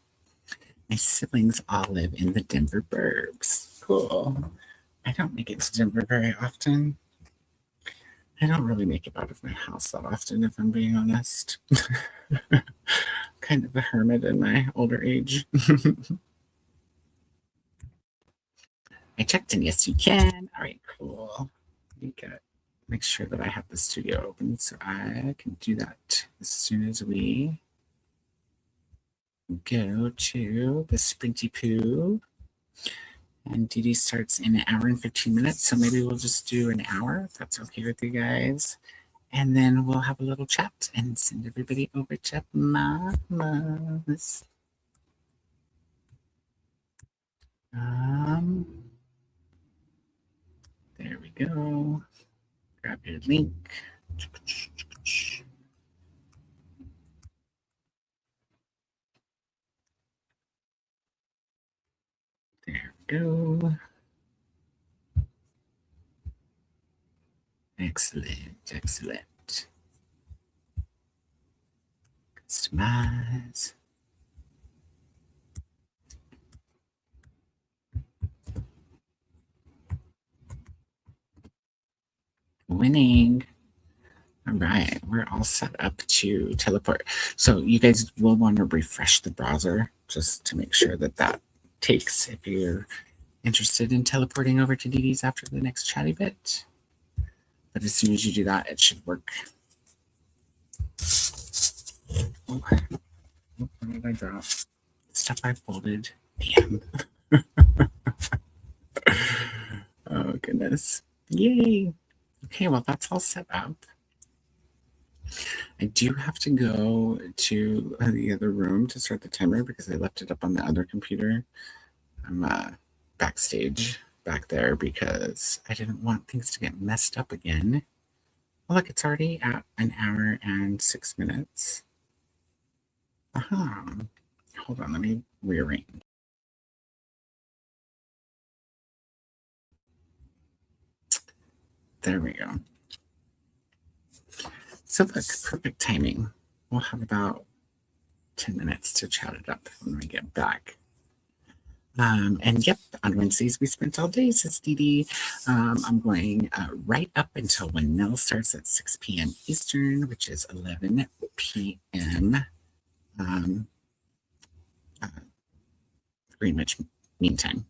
[SPEAKER 2] My siblings all live in the Denver burbs. Cool. I don't make it to Denver very often. I don't really make it out of my house that often, if I'm being honest. Kind of a hermit in my older age. I checked in. Yes, you can. All right, cool. You got make sure that I have the studio open so I can do that as soon as we go to the Sprinty Poo. And Dee Dee starts in 1 hour and 15 minutes, so maybe we'll just do an hour, if that's okay with you guys. And then we'll have a little chat and send everybody over to Mama's. There we go. Grab your link. There we go. Excellent, excellent. Customize. Winning. All right, we're all set up to teleport. So you guys will want to refresh the browser just to make sure that that takes if you're interested in teleporting over to Dee Dee's after the next chatty bit. But as soon as you do that, it should work. Oh, what did I drop? Stuff I folded. Damn. Oh, goodness. Yay. Okay, well, that's all set up. I do have to go to the other room to start the timer because I left it up on the other computer. I'm backstage back there because I didn't want things to get messed up again. Oh, look, it's already at 1 hour and 6 minutes. Hold on, let me rearrange. There we go. So look, perfect timing. We'll have about 10 minutes to chat it up when we get back. And yep, on Wednesdays we spent all day, says Dee Dee. I'm going right up until when Nell starts at 6 p.m. Eastern, which is 11 p.m. Greenwich Mean Time.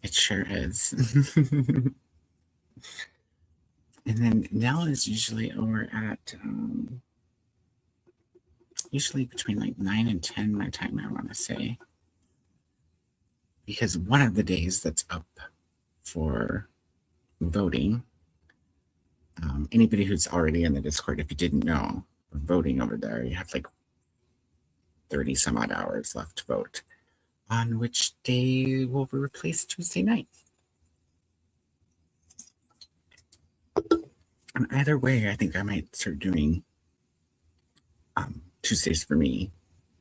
[SPEAKER 2] It sure is. And then Nell is usually over at usually between like 9 and 10 my time, I want to say. Because one of the days that's up for voting, anybody who's already in the Discord, if you didn't know, voting over there, you have like 30 some odd hours left to vote on which day will replace Tuesday night. And either way, I think I might start doing Tuesdays for me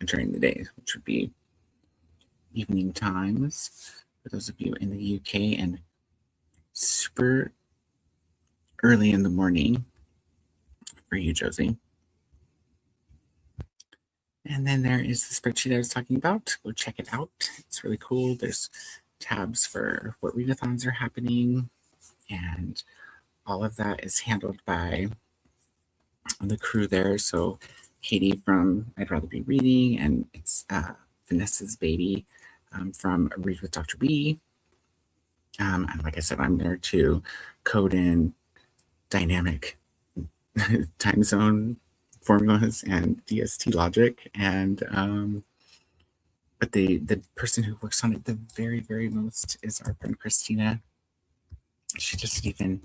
[SPEAKER 2] during the day, which would be evening times for those of you in the UK and super early in the morning for you, Josie. And then there is the spreadsheet I was talking about. Go check it out. It's really cool. There's tabs for what readathons are happening, and all of that is handled by the crew there. So Katie from I'd Rather Be Reading, and it's Vanessa's baby from Read with Dr. B. And like I said, I'm there too. Code in dynamic time zone formulas and DST logic, and but the person who works on it the very most is our friend Christina. She doesn't even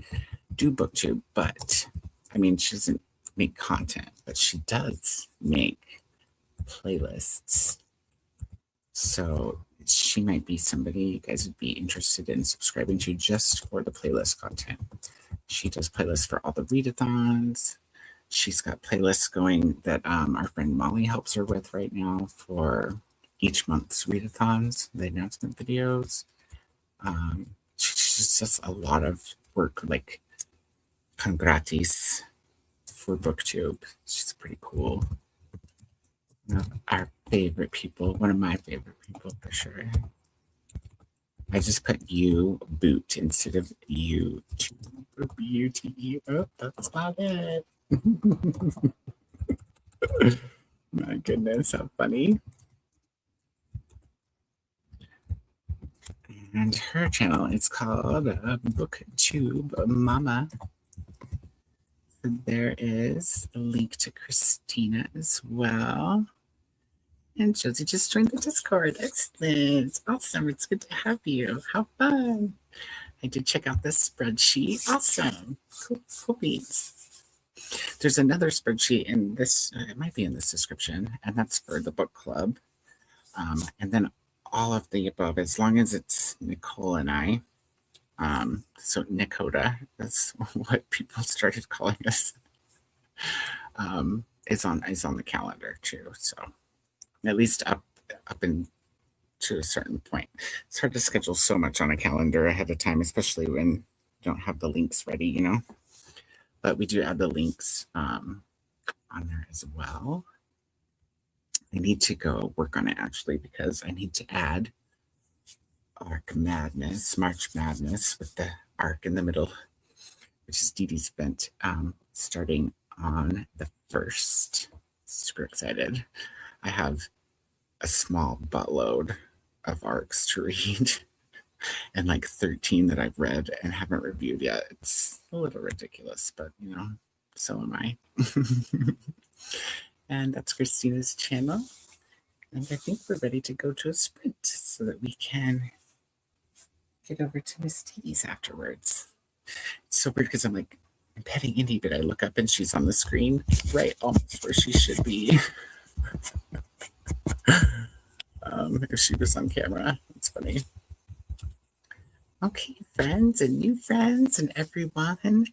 [SPEAKER 2] do BookTube, but I mean, she doesn't make content, but she does make playlists. So she might be somebody you guys would be interested in subscribing to just for the playlist content. She does playlists for all the readathons. She's got playlists going that our friend Molly helps her with right now for each month's readathons, the announcement videos. She just does a lot of work, like congratis for BookTube. She's pretty cool. One of our favorite people, one of my favorite people for sure. I just put you boot instead of you beauty. Oh, that's not it. My goodness, how funny. And her channel is called BookTube Mama. And there is a link to Christina as well. And Josie just joined the Discord. Excellent. Awesome. It's good to have you. How fun. I did check out this spreadsheet. Awesome. Cool beats. There's another spreadsheet in this, it might be in this description, and that's for the book club. And then all of the above, as long as it's Nicole and I. So Nicoda, that's what people started calling us. Is on the calendar too. So at least up in to a certain point. It's hard to schedule so much on a calendar ahead of time, especially when you don't have the links ready, you know. But we do add the links on there as well. I need to go work on it actually because I need to add March Madness with the arc in the middle, which is Dee Dee's event, starting on the 1st. Super excited. I have a small buttload of arcs to read and like 13 that I've read and haven't reviewed yet. It's a little ridiculous, but you know, so am I. And that's Christina's channel. And I think we're ready to go to a sprint so that we can get over to Miss T's afterwards. It's so weird because I'm petting Indy, but I look up and she's on the screen, right almost where she should be. If she was on camera. It's funny. Okay, friends and new friends and everyone.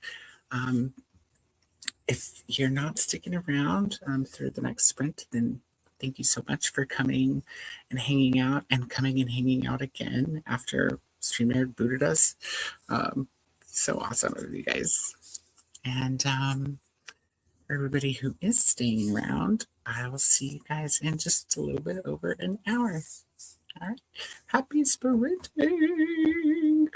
[SPEAKER 2] If you're not sticking around through the next sprint, then thank you so much for coming and hanging out and coming and hanging out again after StreamYard booted us. So awesome of you guys. And for everybody who is staying around, I'll see you guys in just a little bit over an hour. All right. Happy sprinting.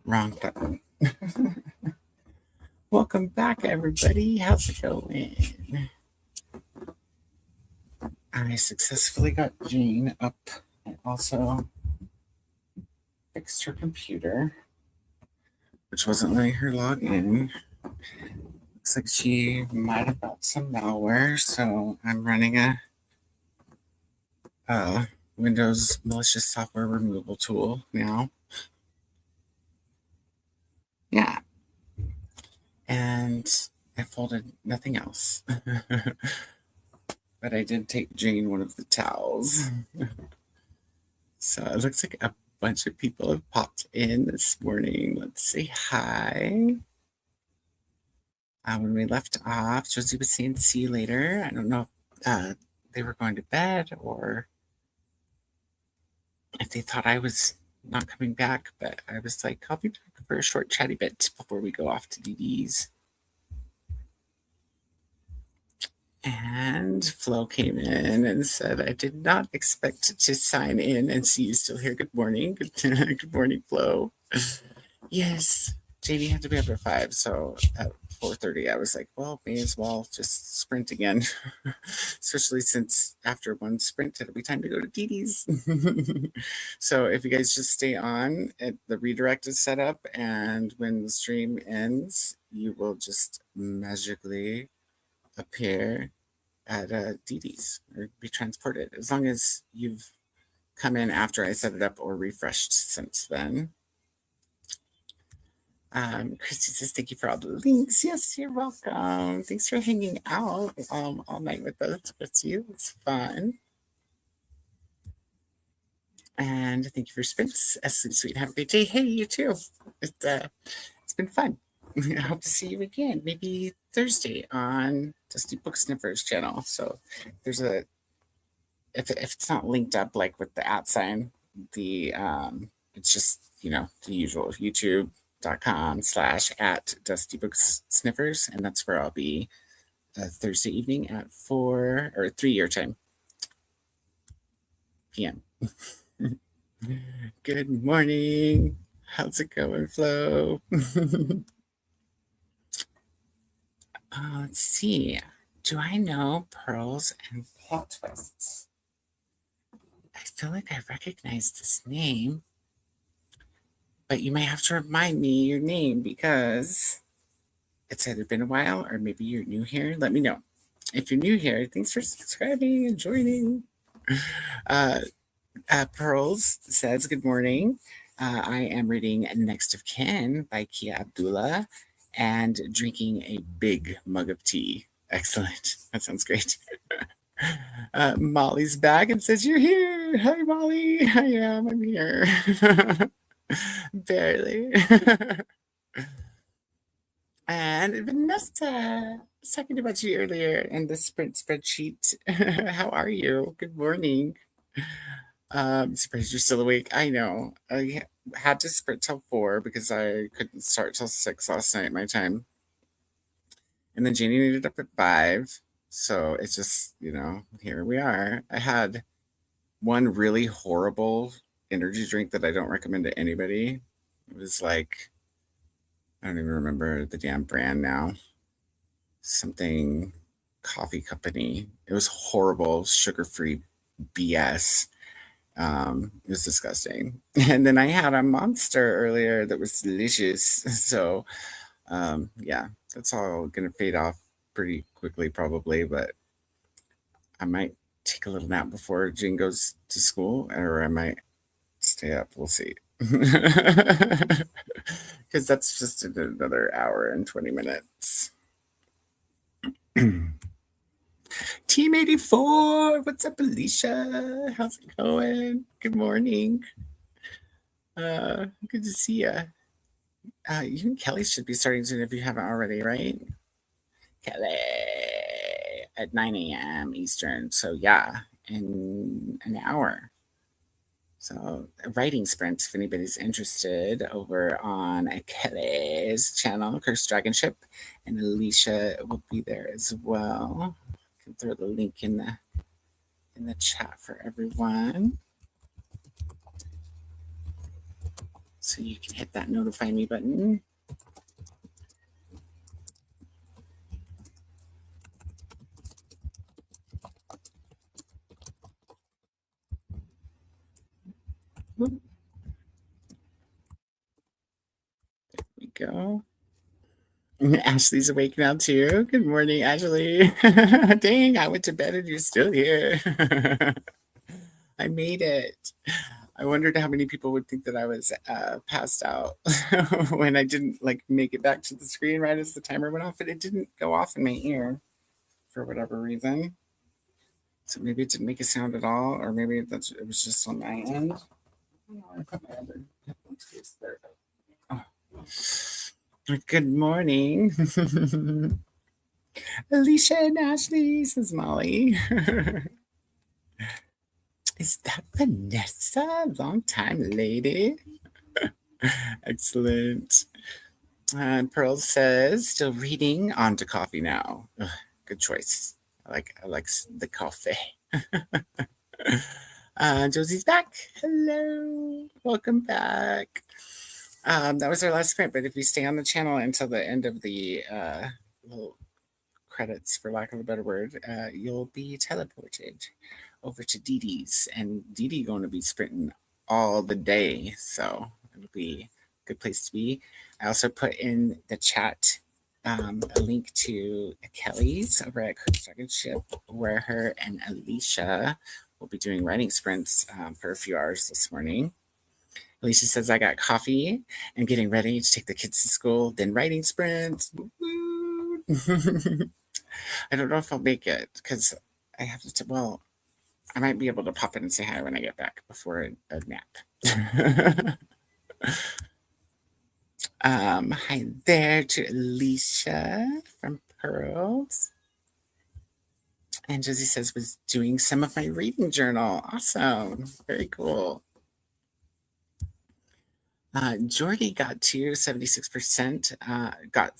[SPEAKER 2] Wrong button. Welcome back, everybody. How's it going? I successfully got Jane up and also fixed her computer, which wasn't letting her log in. Looks like she might have got some malware, so I'm running a Windows malicious software removal tool now. Yeah. And I folded nothing else. But I did take Jane one of the towels. So it looks like a bunch of people have popped in this morning. Let's say hi. When we left off, Josie was saying see you later. I don't know if they were going to bed or if they thought I was not coming back, but I was like, I'll be back for a short chatty bit before we go off to DD's. And Flo came in and said, I did not expect to sign in and see you still here. Good morning. Good morning, Flo. Yes, Jamie had to be up at 5, so at 4:30, I was like, well, may as well just sprint again, especially since after one sprint, it'll be time to go to DD's. So if you guys just stay on, the redirect is set up, and when the stream ends, you will just magically appear at DD's or be transported, as long as you've come in after I set it up or refreshed since then. Christy says, thank you for all the links. Yes, you're welcome. Thanks for hanging out all night with us, Christy. It's fun. And thank you for sprints. Sleep sweet. Have a great day. Hey, you too. It's been fun. I hope to see you again, maybe Thursday on Dusty Book Sniffers channel. So there's if it's not linked up like with the @ sign, it's just, the usual youtube.com/@DustyBooksSniffers, and that's where I'll be Thursday evening at 4 or 3 your time p.m. Good morning. How's it going, Flo? Let's see. Do I know Pearls and Plot Twists? I feel like I recognize this name, but you might have to remind me your name because it's either been a while or maybe you're new here. Let me know. If you're new here, thanks for subscribing and joining. Pearls says, good morning. I am reading Next of Kin by Kia Abdullah and drinking a big mug of tea. Excellent. That sounds great. Molly's back and says, you're here. Hi, Molly. I'm here. Barely. And Vanessa was talking about you earlier in the sprint spreadsheet. How are you? Good morning. Surprised you're still awake. I know. I had to sprint till 4 because I couldn't start till 6 last night, my time. And then Janie needed up at 5. So it's just, here we are. I had one really horrible energy drink that I don't recommend to anybody. It was like, I don't even remember the damn brand now. Something coffee company. It was horrible, sugar-free BS. It was disgusting. And then I had a Monster earlier that was delicious. So, yeah, that's all going to fade off pretty quickly probably, but I might take a little nap before Jane goes to school, or I might stay up. We'll see. Because that's just another hour and 20 minutes. Team 84, what's up, Alicia? How's it going? Good morning. Good to see you. You and Kelly should be starting soon if you haven't already, right? Kelly at 9 a.m. Eastern. So yeah, in an hour. So writing sprints, if anybody's interested, over on Kelly's channel, Cursed Dragon Ship, and Alicia will be there as well. I can throw the link in the chat for everyone. so you can hit that notify me button. There we go. Ashley's awake now too. Good morning, Ashley. Dang, I went to bed and you're still here. I made it. I wondered how many people would think that I was passed out when I didn't make it back to the screen right as the timer went off, and it didn't go off in my ear for whatever reason. So maybe it didn't make a sound at all, or maybe it was just on my end. I put my other headphones case there. Oh. Good morning. Alicia and Ashley, says Molly. Is that Vanessa? Long time lady. Excellent. Pearl says, still reading, on to coffee now. Ugh, good choice. I like the coffee. Josie's back. Hello. Welcome back. That was our last sprint, but if you stay on the channel until the end of the little credits, for lack of a better word, you'll be teleported over to Dee Dee's, and Dee Dee going to be sprinting all the day, so it'll be a good place to be. I also put in the chat a link to Kelly's over at Cook's Dragon Ship, where her and Alicia will be doing writing sprints for a few hours this morning. Alicia says, I got coffee and getting ready to take the kids to school, then writing sprints. I don't know if I'll make it because I have to, well, I might be able to pop in and say hi when I get back before a nap. Hi there to Alicia from Pearls. And Josie says, was doing some of my reading journal. Awesome. Very cool. Jordy got to 76%. Got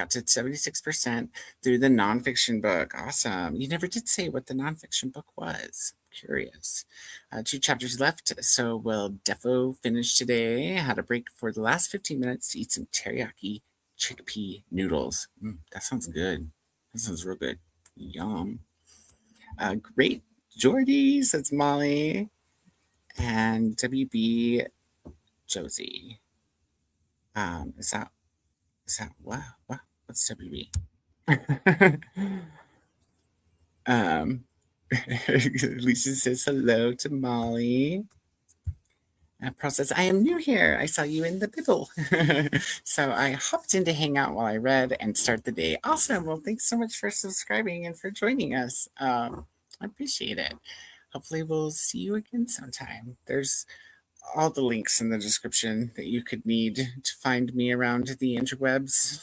[SPEAKER 2] to 76% through the nonfiction book. Awesome. You never did say what the nonfiction book was. Curious. 2 chapters left, so we'll defo finish today. Had a break for the last 15 minutes to eat some teriyaki chickpea noodles. That sounds good. That sounds real good. Yum. Great, Jordy, says Molly. And WB Josie. Is that what? What's WB? Alicia says hello to Molly. Process, I am new here. I saw you in the middle. So I hopped in to hang out while I read and start the day. Awesome. Well, thanks so much for subscribing and for joining us. I appreciate it. Hopefully we'll see you again sometime. There's all the links in the description that you could need to find me around the interwebs.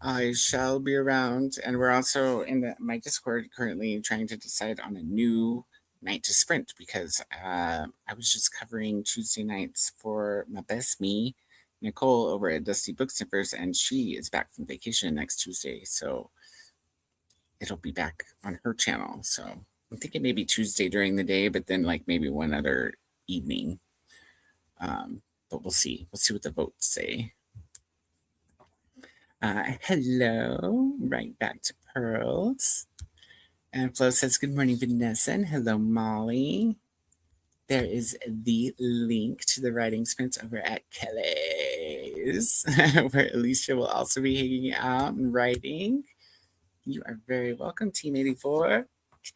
[SPEAKER 2] I shall be around, and we're also in my Discord currently trying to decide on a new night to sprint because I was just covering Tuesday nights for my BestMe, Nicole, over at Dusty Book Sniffers, and she is back from vacation next Tuesday, so it'll be back on her channel. So I'm thinking maybe Tuesday during the day, but then maybe one other evening. But we'll see. We'll see what the votes say. Hello, right back to Pearls. And Flo says, good morning, Vanessa, and hello, Molly. There is the link to the writing sprints over at Kelly's, where Alicia will also be hanging out and writing. You are very welcome, Team 84. She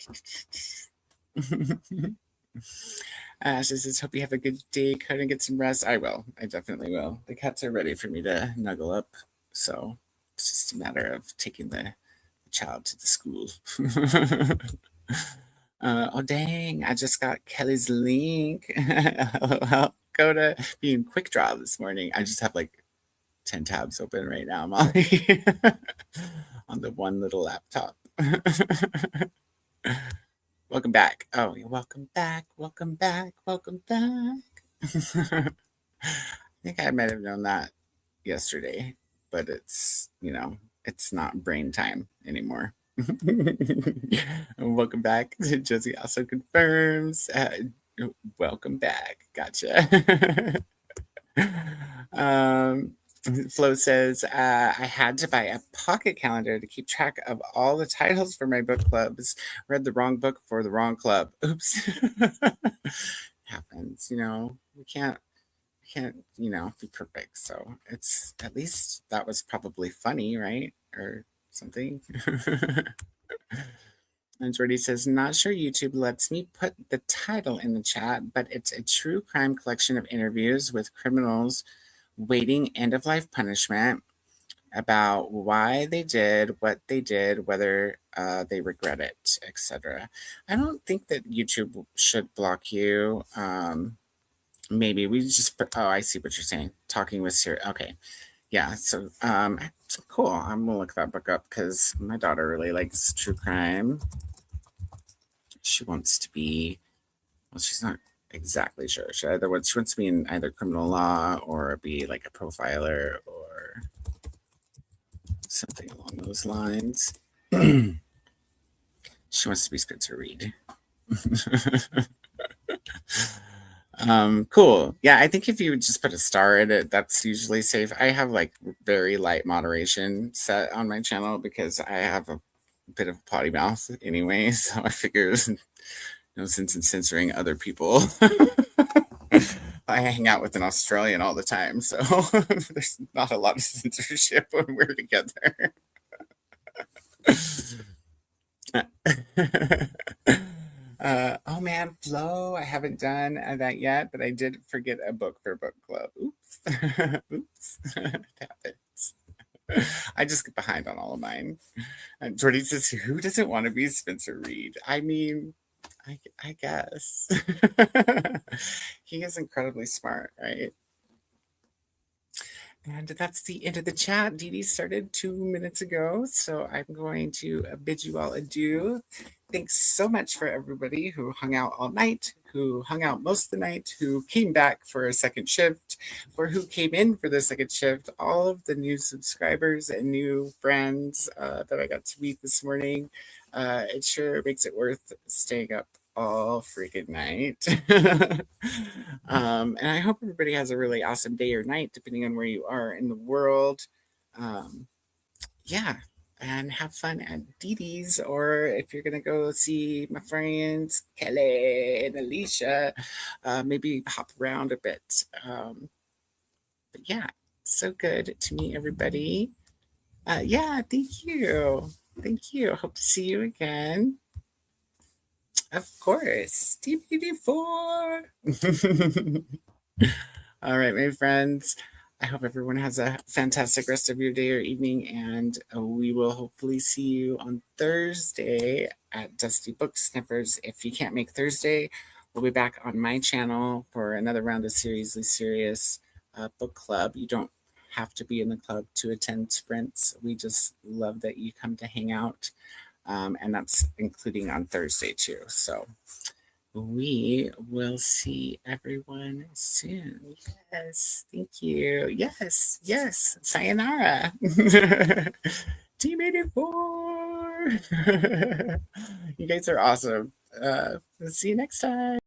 [SPEAKER 2] says, hope you have a good day, Koda, and get some rest. I will. I definitely will. The cats are ready for me to snuggle up. So it's just a matter of taking the child to the school. Oh, dang. I just got Kelly's link. Well, go to being quick draw this morning. I just have 10 tabs open right now, Molly, on the one little laptop. Welcome back. Oh, you're welcome back. Welcome back. Welcome back. I think I might have known that yesterday, but it's, it's not brain time anymore. Welcome back. Josie also confirms. Welcome back. Gotcha. Flo says, I had to buy a pocket calendar to keep track of all the titles for my book clubs. Read the wrong book for the wrong club. Oops. Happens, we can't, be perfect. So it's, at least that was probably funny, right? Or something. And Jordy says, not sure YouTube lets me put the title in the chat, but it's a true crime collection of interviews with criminals waiting end-of-life punishment about why they did what they did, whether they regret it, etc. I don't think that YouTube should block you. Maybe we just put, oh, I see what you're saying. Talking with Siri. Okay. Yeah. So cool. I'm going to look that book up because my daughter really likes true crime. She wants to be, well, she's not exactly sure. She wants to be in either criminal law or be like a profiler or something along those lines. She wants to be Spencer Reed. Cool. Yeah, I think if you would just put a star in it, that's usually safe. I have like very light moderation set on my channel because I have a bit of a potty mouth anyway. So I figured no sense in censoring other people. I hang out with an Australian all the time, so there's not a lot of censorship when we're together. Oh man, Flo, I haven't done that yet, but I did forget a book for book club. Oops. Oops. It happens. I just get behind on all of mine. Jordy says, who doesn't want to be Spencer Reed? I mean, I guess. He is incredibly smart, right? And that's the end of the chat. Dee Dee started 2 minutes ago, so I'm going to bid you all adieu. Thanks so much for everybody who hung out all night, who hung out most of the night, who came back for a second shift, or who came in for the second shift, all of the new subscribers and new friends that I got to meet this morning. It sure makes it worth staying up all freaking night. And I hope everybody has a really awesome day or night, depending on where you are in the world. Yeah, and have fun at Dee Dee's, or if you're gonna go see my friends Kelly and Alicia, maybe hop around a bit. But yeah, so good to meet everybody. Yeah, thank you. Thank you. Hope to see you again. Of course, TBD4. All right, my friends. I hope everyone has a fantastic rest of your day or evening, and we will hopefully see you on Thursday at Dusty Book Sniffers. If you can't make Thursday, we'll be back on my channel for another round of Seriously Serious book club. You don't have to be in the club to attend sprints. We just love that you come to hang out. And that's including on Thursday too. So we will see everyone soon. Yes, thank you. Yes, yes. Sayonara. Team 84. You guys are awesome. See you next time.